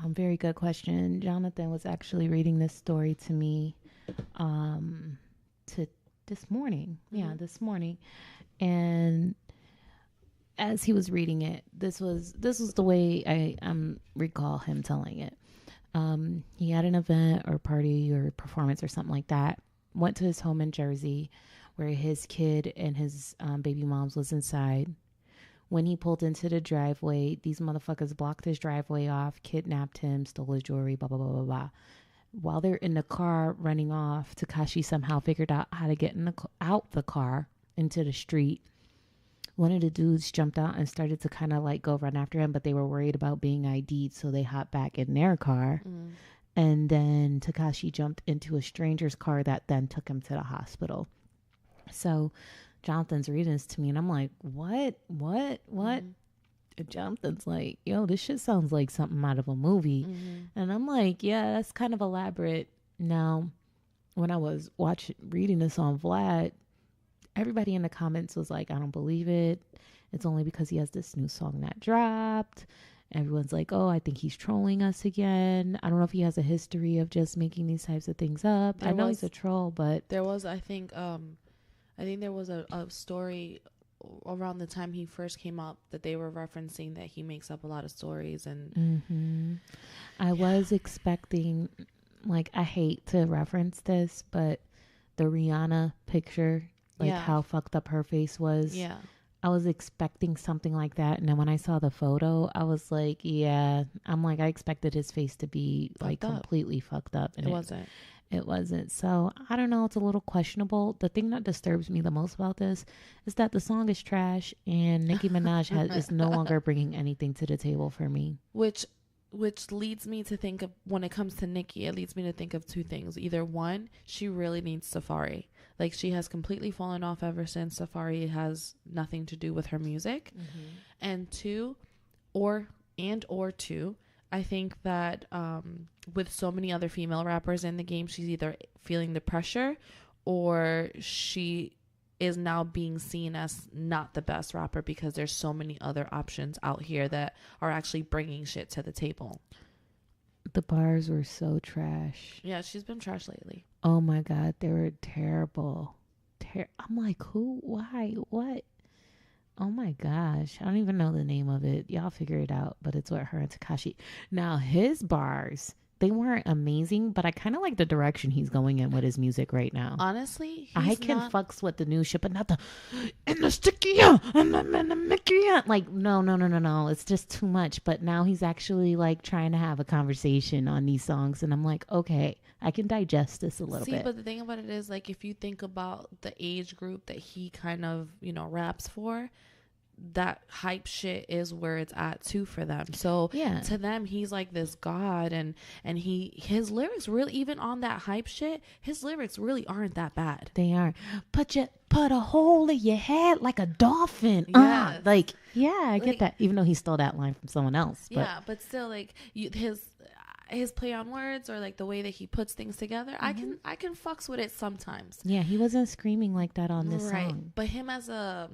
Very good question. Jonathan was actually reading this story to me this morning. This morning. And as he was reading it, this was the way I recall him telling it. He had an event or party or performance or something like that. Went to his home in Jersey where his kid and his baby moms was inside. When he pulled into the driveway, these motherfuckers blocked his driveway off, kidnapped him, stole his jewelry, blah, blah, blah, blah, blah. While they're in the car running off, Tekashi somehow figured out how to get out the car into the street. One of the dudes jumped out and started to kind of like go run after him, but they were worried about being ID'd, so they hopped back in their car. And then Takashi jumped into a stranger's car that then took him to the hospital. So Jonathan's reading this to me, and I'm like, what? Mm-hmm. And Jonathan's like, yo, this shit sounds like something out of a movie. Mm-hmm. And I'm like, yeah, that's kind of elaborate. Now, when I was reading this on Vlad, everybody in the comments was like, I don't believe it. It's only because he has this new song that dropped. Everyone's like, oh, I think he's trolling us again. I don't know if he has a history of just making these types of things up. I know he's a troll, but there was, I think there was a story around the time he first came up that they were referencing that he makes up a lot of stories. And I was expecting, like, I hate to reference this, but the Rihanna picture, like how fucked up her face was. Yeah. I was expecting something like that. And then when I saw the photo, I was like, yeah, I'm like, I expected his face to be like completely fucked up. And it wasn't. So I don't know. It's a little questionable. The thing that disturbs me the most about this is that the song is trash and Nicki Minaj is no longer bringing anything to the table for me. Which leads me to think of, when it comes to Nicki, it leads me to think of two things. Either one, she really needs Safari. Like, she has completely fallen off ever since Safari has nothing to do with her music. Mm-hmm. And two, I think that with so many other female rappers in the game, she's either feeling the pressure or she is now being seen as not the best rapper because there's so many other options out here that are actually bringing shit to the table. The bars were so trash. Yeah, she's been trash lately. Oh my God, they were terrible. I'm like, who? Why? What? Oh my gosh. I don't even know the name of it. Y'all figure it out, but it's with her and Takashi. Now, his bars, they weren't amazing, but I kind of like the direction he's going in with his music right now. Honestly, I can fucks with the new shit, but not the in the sticky and the Mickey. Like, no. It's just too much. But now he's actually like trying to have a conversation on these songs, and I'm like, okay, I can digest this a little bit. But the thing about it is, like, if you think about the age group that he kind of, raps for, that hype shit is where it's at too for them. So yeah, to them, he's like this god, and his lyrics really, even on that hype shit, his lyrics really aren't that bad. They aren't. Put a hole in your head like a dolphin. Yes. I get that. Even though he stole that line from someone else. But. Yeah, but still, like, his play on words, or like the way that he puts things together, mm-hmm. I can fucks with it sometimes. Yeah, he wasn't screaming like that on this song. But him as a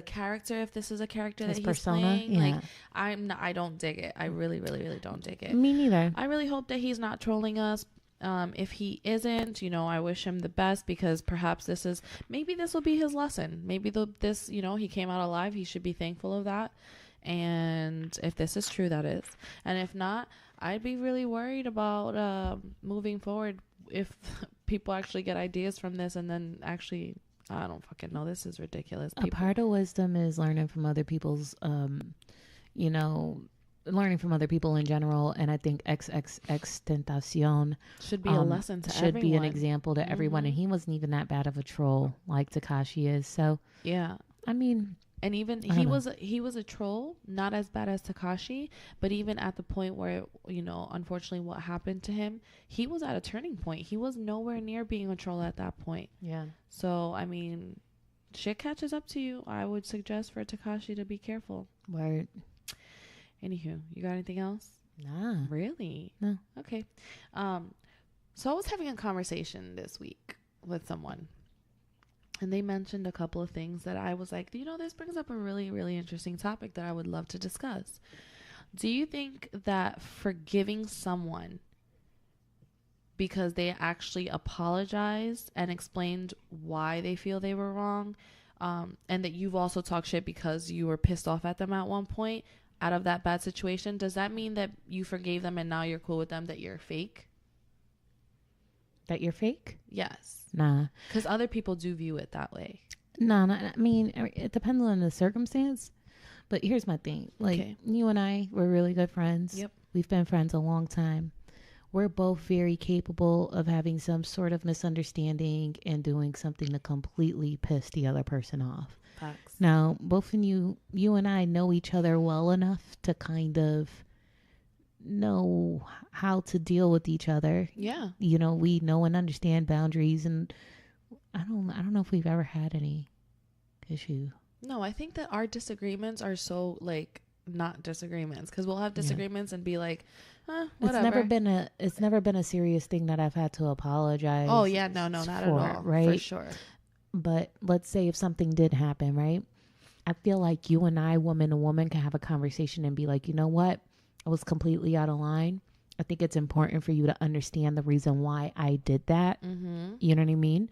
character, if this is a character his that he's persona, playing, yeah. like, I don't dig it. I really, really, really don't dig it. Me neither. I really hope that he's not trolling us. If he isn't, I wish him the best, because perhaps this will be his lesson. Maybe he came out alive. He should be thankful of that. And if this is true, that is. And if not, I'd be really worried about moving forward if people actually get ideas from this and then actually, I don't fucking know. This is ridiculous. A part of wisdom is learning from other people's, learning from other people in general. And I think XXXTentacion should be a lesson to everyone. Should be an example to mm-hmm. everyone. And he wasn't even that bad of a troll like Tekashi is. So, yeah. I mean... And even he was a troll, not as bad as Tekashi, but even at the point where, unfortunately what happened to him, he was at a turning point. He was nowhere near being a troll at that point. Yeah. So, I mean, shit catches up to you. I would suggest for Tekashi to be careful. Word. Anywho, you got anything else? Nah. Really? No. Okay. So I was having a conversation this week with someone. And they mentioned a couple of things that I was like, this brings up a really, really interesting topic that I would love to discuss. Do you think that forgiving someone because they actually apologized and explained why they feel they were wrong, and that you've also talked shit because you were pissed off at them at one point out of that bad situation, does that mean that you forgave them and now you're cool with them, that you're fake? That you're fake? Yes. Nah. Because other people do view it that way. No, I mean, it depends on the circumstance. But here's my thing. Like, okay. You and I, we're really good friends. Yep. We've been friends a long time. We're both very capable of having some sort of misunderstanding and doing something to completely piss the other person off. Facts. Now, both of you and I know each other well enough to kind of know how to deal with each other. Yeah. You know, we know and understand boundaries, and I don't know if we've ever had any issue. No, I think that our disagreements are so like not disagreements, because we'll have disagreements and be like, whatever. It's never been a serious thing that I've had to apologize. Oh yeah, no, not at all, right? For sure. But let's say if something did happen, right? I feel like you and I, woman to woman, can have a conversation and be like, you know what? I was completely out of line. I think it's important for you to understand the reason why I did that. Mm-hmm. You know what I mean?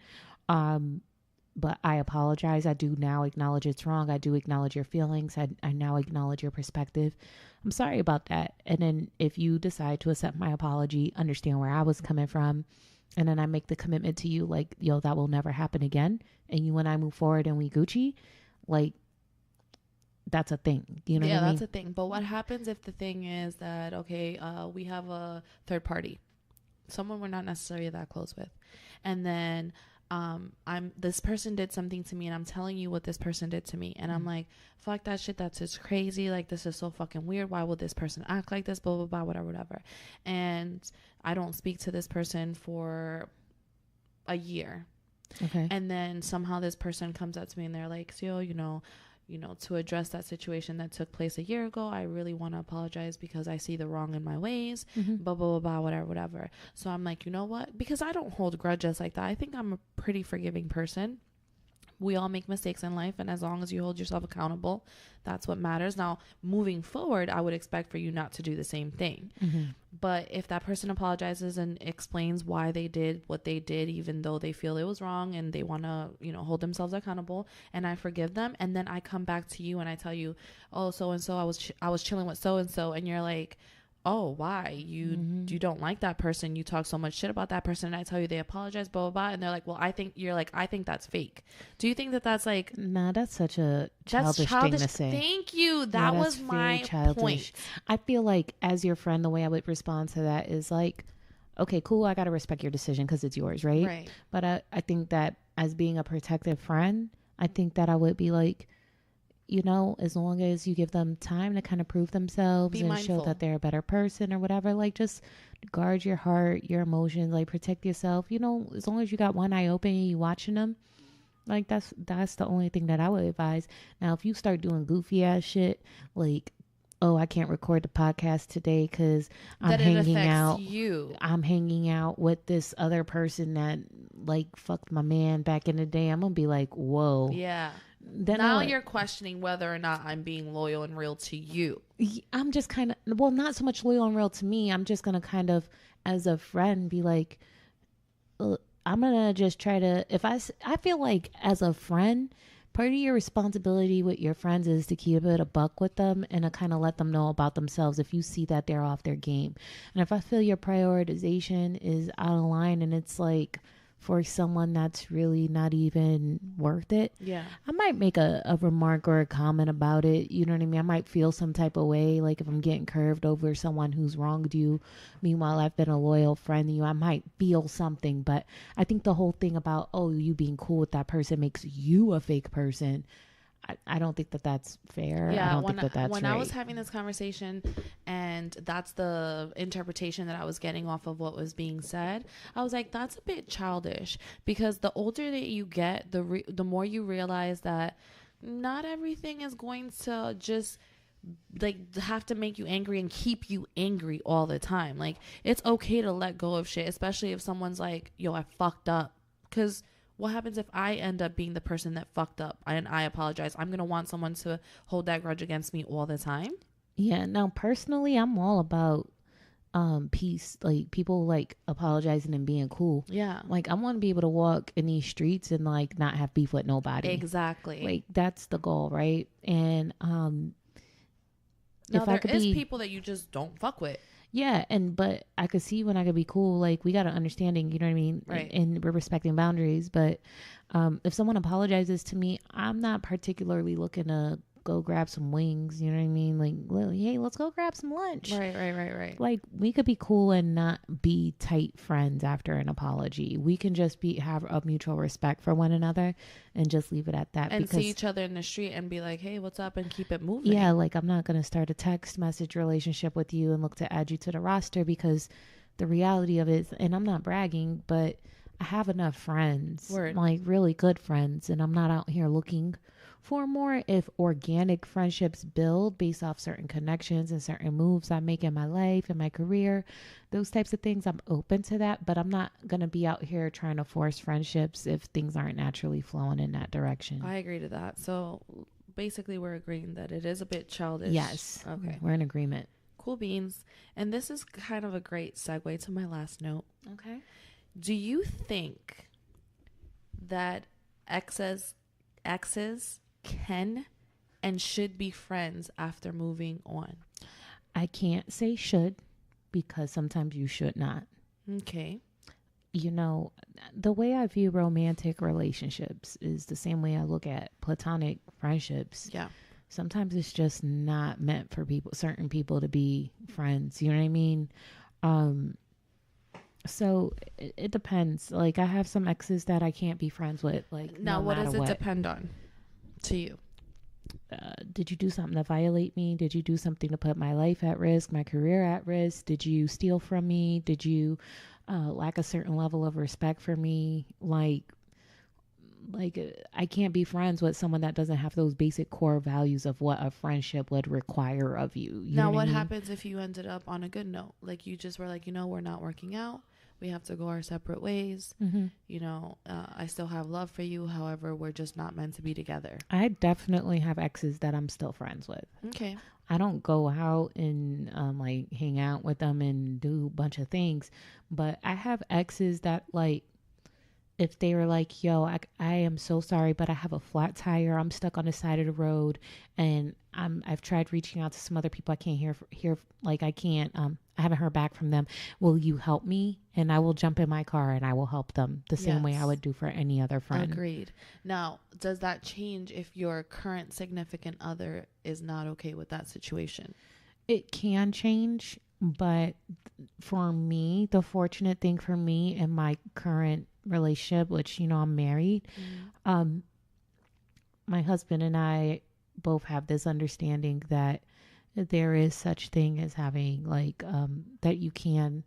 But I apologize. I do now acknowledge it's wrong. I do acknowledge your feelings. I now acknowledge your perspective. I'm sorry about that. And then if you decide to accept my apology, understand where I was coming from, and then I make the commitment to you, like, yo, that will never happen again, and you and I move forward and we Gucci, like, that's a thing. You know what I mean? That's a thing. But what happens if the thing is that, okay, we have a third party, someone we're not necessarily that close with, and then this person did something to me, and I'm telling you what this person did to me, and I'm like, fuck that shit, that's just crazy, like, this is so fucking weird, why would this person act like this, blah blah blah, whatever, and I don't speak to this person for a year. Okay. And then somehow this person comes up to me and they're like, so, you know, to address that situation that took place a year ago, I really want to apologize because I see the wrong in my ways, blah, blah, blah, blah, whatever. So I'm like, you know what? Because I don't hold grudges like that. I think I'm a pretty forgiving person. We all make mistakes in life, and as long as you hold yourself accountable, that's what matters. Now, moving forward, I would expect for you not to do the same thing. But if that person apologizes and explains why they did what they did, even though they feel it was wrong and they want to, hold themselves accountable, and I forgive them, and then I come back to you and I tell you, oh, so and so, I was chilling with so and so, and you're like, oh, why? You don't like that person, you talk so much shit about that person, and I tell you they apologize, blah blah blah, and they're like, well, I think that's fake. Do you think that that's like, nah, that's such a childish thing to say? Thank you. That was my point. I feel like as your friend, the way I would respond to that is like, okay, cool, I gotta respect your decision because it's yours, right? But I think that as being a protective friend, I think that I would be like, as long as you give them time to kind of prove themselves, be and mindful, show that they're a better person or whatever, like, just guard your heart, your emotions, like, protect yourself, as long as you got one eye open and you watching them, like, that's the only thing that I would advise. Now, if you start doing goofy ass shit, like, oh, I can't record the podcast today because I'm hanging out with this other person that, like, fucked my man back in the day, I'm gonna be like, whoa. Yeah. Then now you're questioning whether or not I'm being loyal and real to you. I'm just kind of, well, not so much loyal and real to me. I'm just going to kind of, as a friend, be like, I'm going to just try to, if I feel like as a friend, part of your responsibility with your friends is to keep it a buck with them and to kind of let them know about themselves if you see that they're off their game. And if I feel your prioritization is out of line and it's like, for someone that's really not even worth it, I might make a remark or a comment about it. You know what I mean? I might feel some type of way, like if I'm getting curved over someone who's wronged you. Meanwhile, I've been a loyal friend to you. I might feel something, but I think the whole thing about, oh, you being cool with that person makes you a fake person. I don't think that that's fair. Yeah, I don't think that that's when right. I was having this conversation, and that's the interpretation that I was getting off of what was being said, I was like, that's a bit childish, because the older that you get, the more you realize that not everything is going to just like have to make you angry and keep you angry all the time. Like, it's okay to let go of shit, especially if someone's like, yo, I fucked up. Because what happens if I end up being the person that fucked up and I apologize? I'm going to want someone to hold that grudge against me all the time. Yeah. Now, personally, I'm all about peace. Like, people like apologizing and being cool. Yeah. Like, I want to be able to walk in these streets and like not have beef with nobody. Exactly. Like, that's the goal, right? And now, there is people that you just don't fuck with. Yeah, but I could see when I could be cool. Like, we got an understanding, you know what I mean? Right. And we're respecting boundaries. But if someone apologizes to me, I'm not particularly looking to go grab some wings. You know what I mean? Like, hey, let's go grab some lunch. Right. Like, we could be cool and not be tight friends after an apology. We can just have a mutual respect for one another and just leave it at that. And because see each other in the street and be like, hey, what's up? And keep it moving. yeah, like, I'm not going to start a text message relationship with you and look to add you to the roster, because the reality of it is, and I'm not bragging, but I have enough friends, like really good friends, and I'm not out here looking for more. If organic friendships build based off certain connections and certain moves I make in my life and my career, those types of things, I'm open to that, but I'm not going to be out here trying to force friendships if things aren't naturally flowing in that direction. I agree to that. So basically we're agreeing that it is a bit childish. Yes. Okay. We're in agreement. Cool beans. And this is kind of a great segue to my last note. Okay. Do you think that exes can and should be friends after moving on? I can't say should, because sometimes you should not. Okay. You know, the way I view romantic relationships is the same way I look at platonic friendships. Yeah. Sometimes it's just not meant for certain people to be friends. You know what I mean? So it depends. Like, I have some exes that I can't be friends with. Like, now, no what does matter it depend on to you? Did you do something to violate me? Did you do something to put my life at risk, my career at risk? Did you steal from me? Did you lack a certain level of respect for me? Like I can't be friends with someone that doesn't have those basic core values of what a friendship would require of you. Now, what happens if you ended up on a good note? Like, you just were like, we're not working out. We have to go our separate ways. Mm-hmm. I still have love for you. However, we're just not meant to be together. I definitely have exes that I'm still friends with. Okay. I don't go out and like hang out with them and do a bunch of things, but I have exes that, like, if they were like, yo, I am so sorry, but I have a flat tire. I'm stuck on the side of the road, and I've tried reaching out to some other people. I can't hear like, I can't, I haven't heard back from them. Will you help me? And I will jump in my car and I will help them the same way I would do for any other friend. Agreed. Now, does that change if your current significant other is not okay with that situation? It can change, but for me, the fortunate thing for me in my current relationship, which, I'm married, my husband and I both have this understanding that there is such thing as having that you can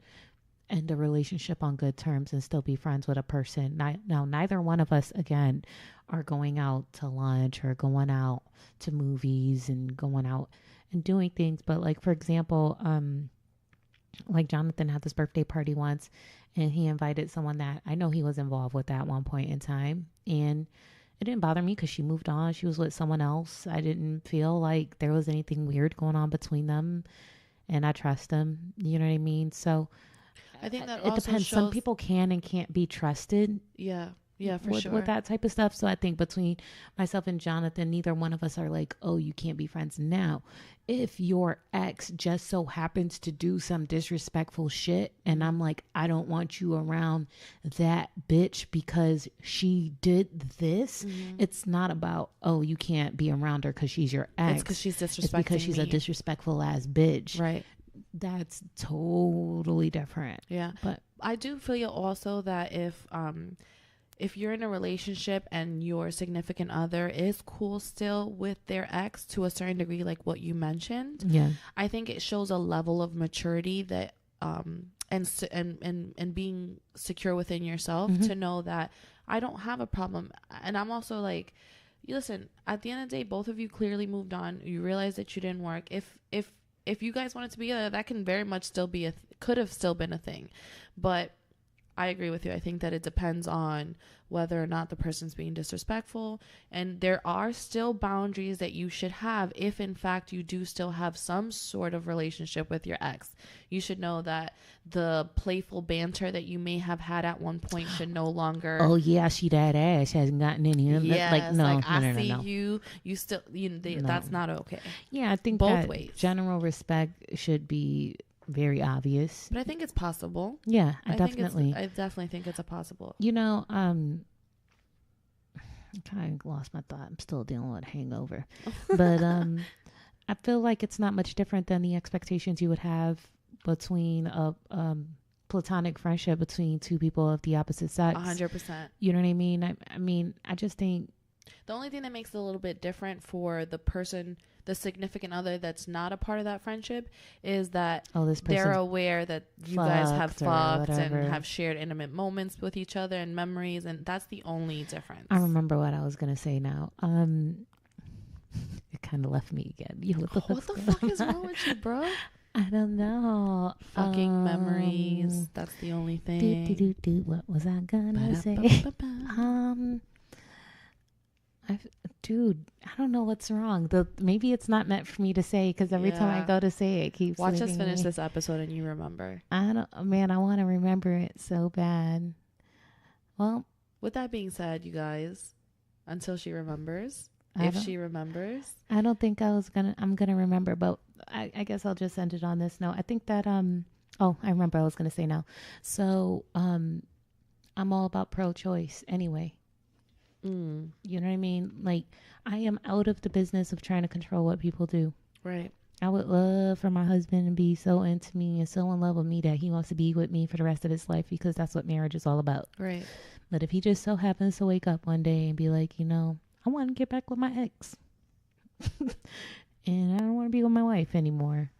end a relationship on good terms and still be friends with a person. Now, neither one of us, again, are going out to lunch or going out to movies and going out and doing things. But, like, for example, like, Jonathan had this birthday party once, and he invited someone that I know he was involved with at one point in time. And it didn't bother me because she moved on. She was with someone else. I didn't feel like there was anything weird going on between them, and I trust them. You know what I mean? So I think that it depends. Some people can and can't be trusted. Yeah, for sure. With that type of stuff. So I think between myself and Jonathan, neither one of us are like, oh, you can't be friends. Now, if your ex just so happens to do some disrespectful shit, and I'm like, I don't want you around that bitch because she did this, it's not about, oh, you can't be around her because she's your ex. It's because she's disrespecting It's because she's a disrespectful ass bitch. Right. That's totally different. Yeah. But I do feel also that if you're in a relationship and your significant other is cool still with their ex to a certain degree, like what you mentioned, I think it shows a level of maturity that and being secure within yourself to know that I don't have a problem. And I'm also like, listen, at the end of the day, both of you clearly moved on. You realize that you didn't work. If you guys wanted to be together, that can very much still be could have still been a thing. But I agree with you. I think that it depends on whether or not the person's being disrespectful. And there are still boundaries that you should have if, in fact, you do still have some sort of relationship with your ex. You should know that the playful banter that you may have had at one point should no longer... Oh, yeah, she that ass hasn't gotten any... Yes, like, no, I no, see no. you still... That's not okay. Yeah, I think both that ways. General respect should be very obvious. But I think it's possible. Yeah, I definitely think it's a possible. I kind of lost my thought. I'm still dealing with a hangover. But I feel like it's not much different than the expectations you would have between a platonic friendship between two people of the opposite sex. 100%. You know what I mean? I mean, I just think the only thing that makes it a little bit different for the person, the significant other that's not a part of that friendship, is that this they're aware that you guys have fucked and whatever. have shared intimate moments with each other and memories, and that's the only difference. I remember what I was gonna say now. It kind of left me again. What the fuck is wrong with you, bro? I don't know. Fucking memories. That's the only thing. What was I gonna say? Dude, I don't know what's wrong. Maybe it's not meant for me to say because every time I go to say it keeps. Watch us finish this episode and you remember. I want to remember it so bad. Well, with that being said, you guys, until she remembers, if she remembers, I don't think I'm gonna remember, but I guess I'll just end it on this note. I think that I remember I was gonna say now. So I'm all about pro-choice anyway. You know what I mean? Like, I am out of the business of trying to control what people do. Right. I would love for my husband to be so into me and so in love with me that he wants to be with me for the rest of his life, because that's what marriage is all about. Right. But if he just so happens to wake up one day and be like, I want to get back with my ex and I don't want to be with my wife anymore,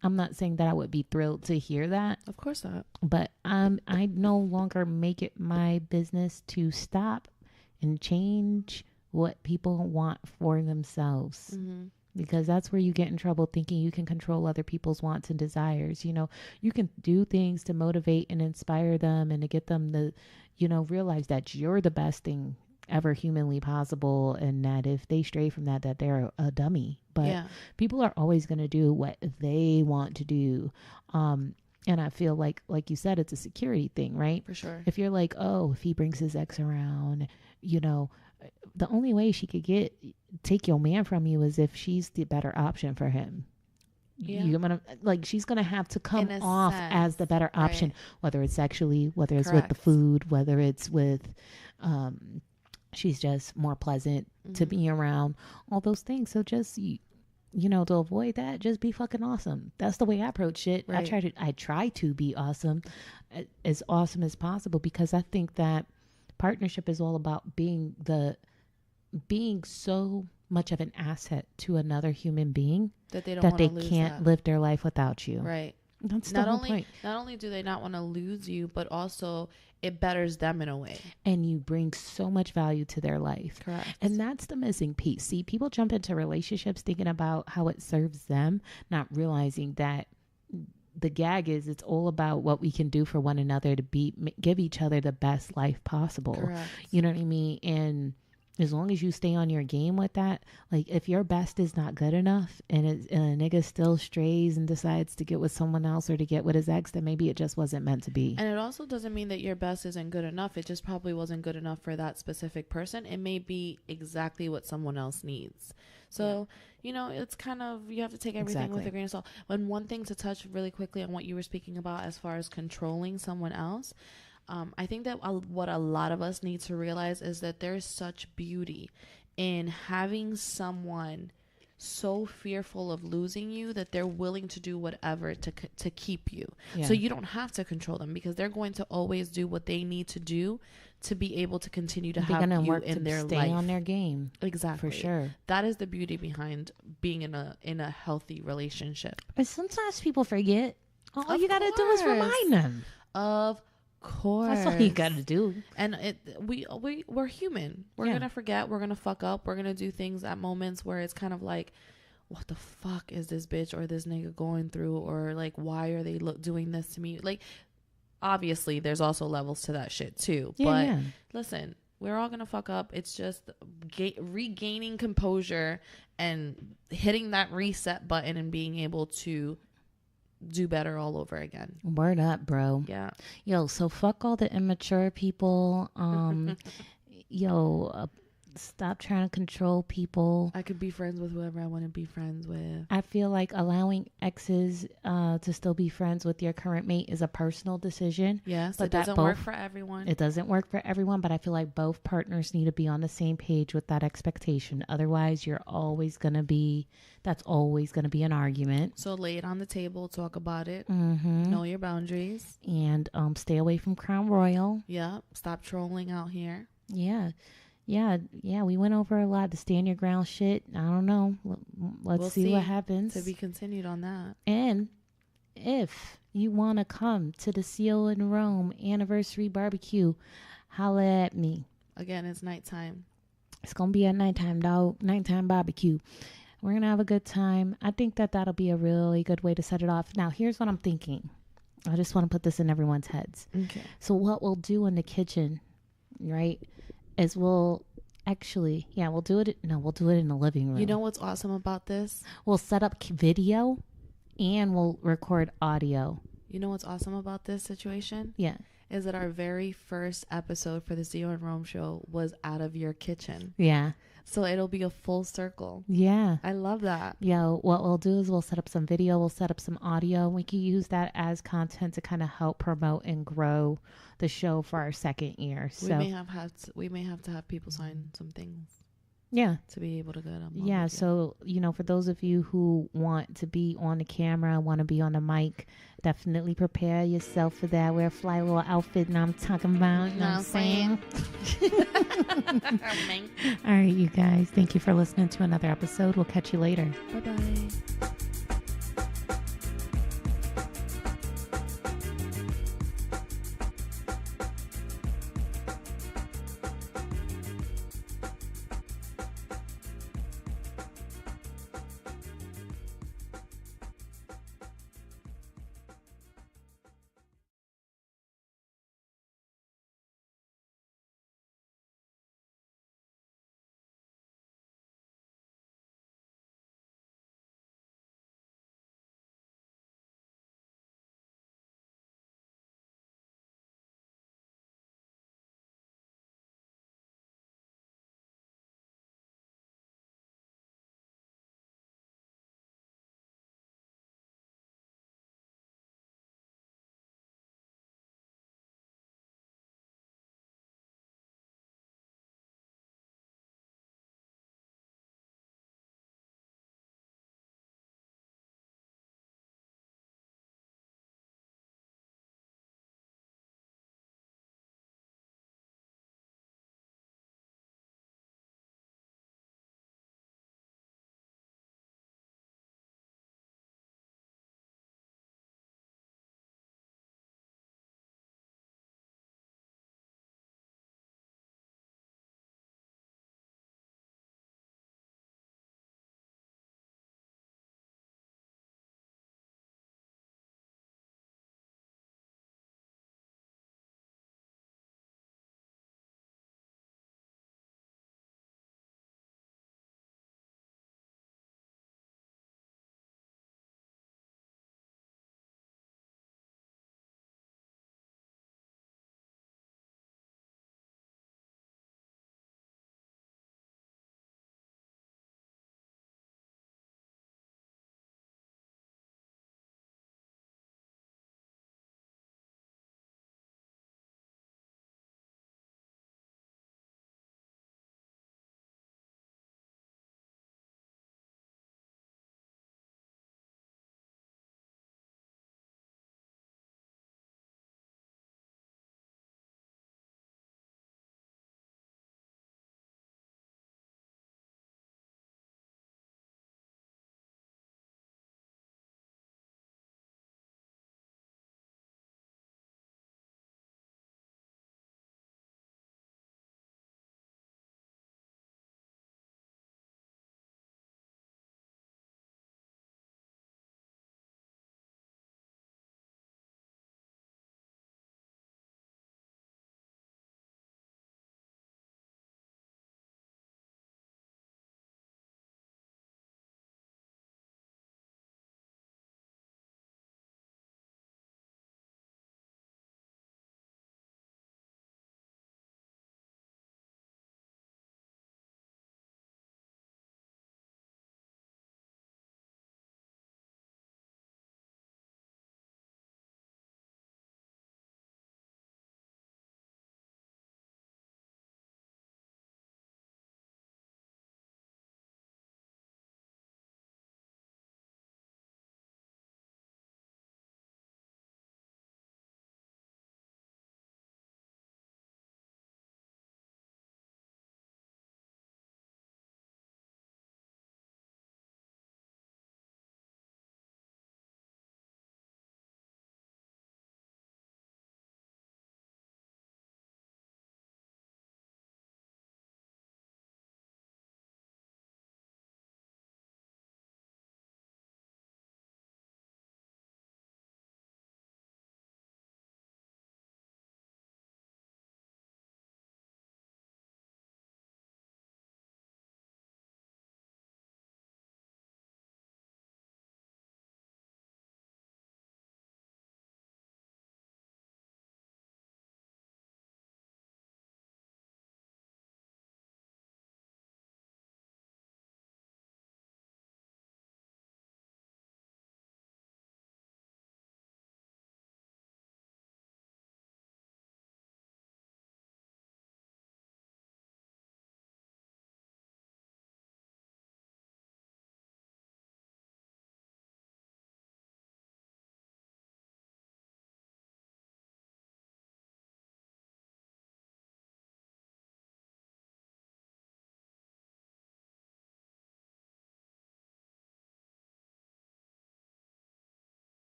I'm not saying that I would be thrilled to hear that. Of course not. But I no longer make it my business to stop and change what people want for themselves. Mm-hmm. Because that's where you get in trouble, thinking you can control other people's wants and desires. You can do things to motivate and inspire them and to get them to, realize that you're the best thing ever humanly possible, and that if they stray from that they're a dummy. But people are always going to do what they want to do. And I feel like you said, it's a security thing, right? For sure. If you're like, oh, if he brings his ex around, the only way she could take your man from you is if she's the better option for him. Yeah. She's gonna have to come off as the better option, right? Whether it's sexually, whether it's with the food, whether it's with, she's just more pleasant to be around, all those things. So just, to avoid that, just be fucking awesome. That's the way I approach it. Right. I try to be awesome as possible, because I think that partnership is all about being so much of an asset to another human being that they can't live their life without you. Right. That's the whole point. Not only do they not want to lose you, but also it betters them in a way. And you bring so much value to their life. Correct. And that's the missing piece. See, people jump into relationships thinking about how it serves them, not realizing that the gag is it's all about what we can do for one another to give each other the best life possible. Correct. You know what I mean? And as long as you stay on your game with that, like if your best is not good enough and a nigga still strays and decides to get with someone else or to get with his ex, then maybe it just wasn't meant to be. And it also doesn't mean that your best isn't good enough. It just probably wasn't good enough for that specific person. It may be exactly what someone else needs. So, it's kind of, you have to take everything with a grain of salt. And one thing to touch really quickly on what you were speaking about as far as controlling someone else, I think that what a lot of us need to realize is that there's such beauty in having someone so fearful of losing you that they're willing to do whatever to keep you. Yeah. So you don't have to control them, because they're going to always do what they need to do to be able to continue to have you in their life. Stay on their game. Exactly. For sure. That is the beauty behind being in a healthy relationship. But sometimes people forget. All you got to do is remind them. Of course. That's all you got to do. And we're human. We're going to forget. We're going to fuck up. We're going to do things at moments where it's kind of like, what the fuck is this bitch or this nigga going through? Or like, why are they doing this to me? Like, obviously there's also levels to that shit too. But listen, we're all going to fuck up. It's just regaining composure and hitting that reset button and being able to do better all over again. Word up, bro. Yeah. Yo, so fuck all the immature people. Stop trying to control people. I could be friends with whoever I want to be friends with. I feel like allowing exes to still be friends with your current mate is a personal decision. Yes, but it doesn't work for everyone. It doesn't work for everyone, but I feel like both partners need to be on the same page with that expectation. Otherwise, that's always going to be an argument. So lay it on the table, talk about it, Mm-hmm. know your boundaries. And stay away from Crown Royal. Yeah, stop trolling out here. Yeah, we went over a lot. The stand your ground shit. I don't know. Let's see what happens. To be continued on that. And if you want to come to the Seal in Rome anniversary barbecue, holla at me. Again, it's nighttime. It's going to be at nighttime, dog. Nighttime barbecue. We're going to have a good time. I think that'll be a really good way to set it off. Now, here's what I'm thinking. I just want to put this in everyone's heads. Okay. So what we'll do in the kitchen, right, is we'll do it in the living room. You know what's awesome about this? We'll set up video and we'll record audio. You know what's awesome about this situation? Yeah. Is that our very first episode for the Zio and Rome show was out of your kitchen. Yeah. So it'll be a full circle. Yeah. I love that. Yeah. What we'll do is we'll set up some video. We'll set up some audio. We can use that as content to kind of help promote and grow the show for our second year. So we may have to have people sign some things. Yeah. To be able to go on. Yeah. So, for those of you who want to be on the camera, want to be on the mic, definitely prepare yourself for that. Wear a fly little outfit and I'm talking about, you know what I'm saying? All right, you guys. Thank you for listening to another episode. We'll catch you later. Bye-bye.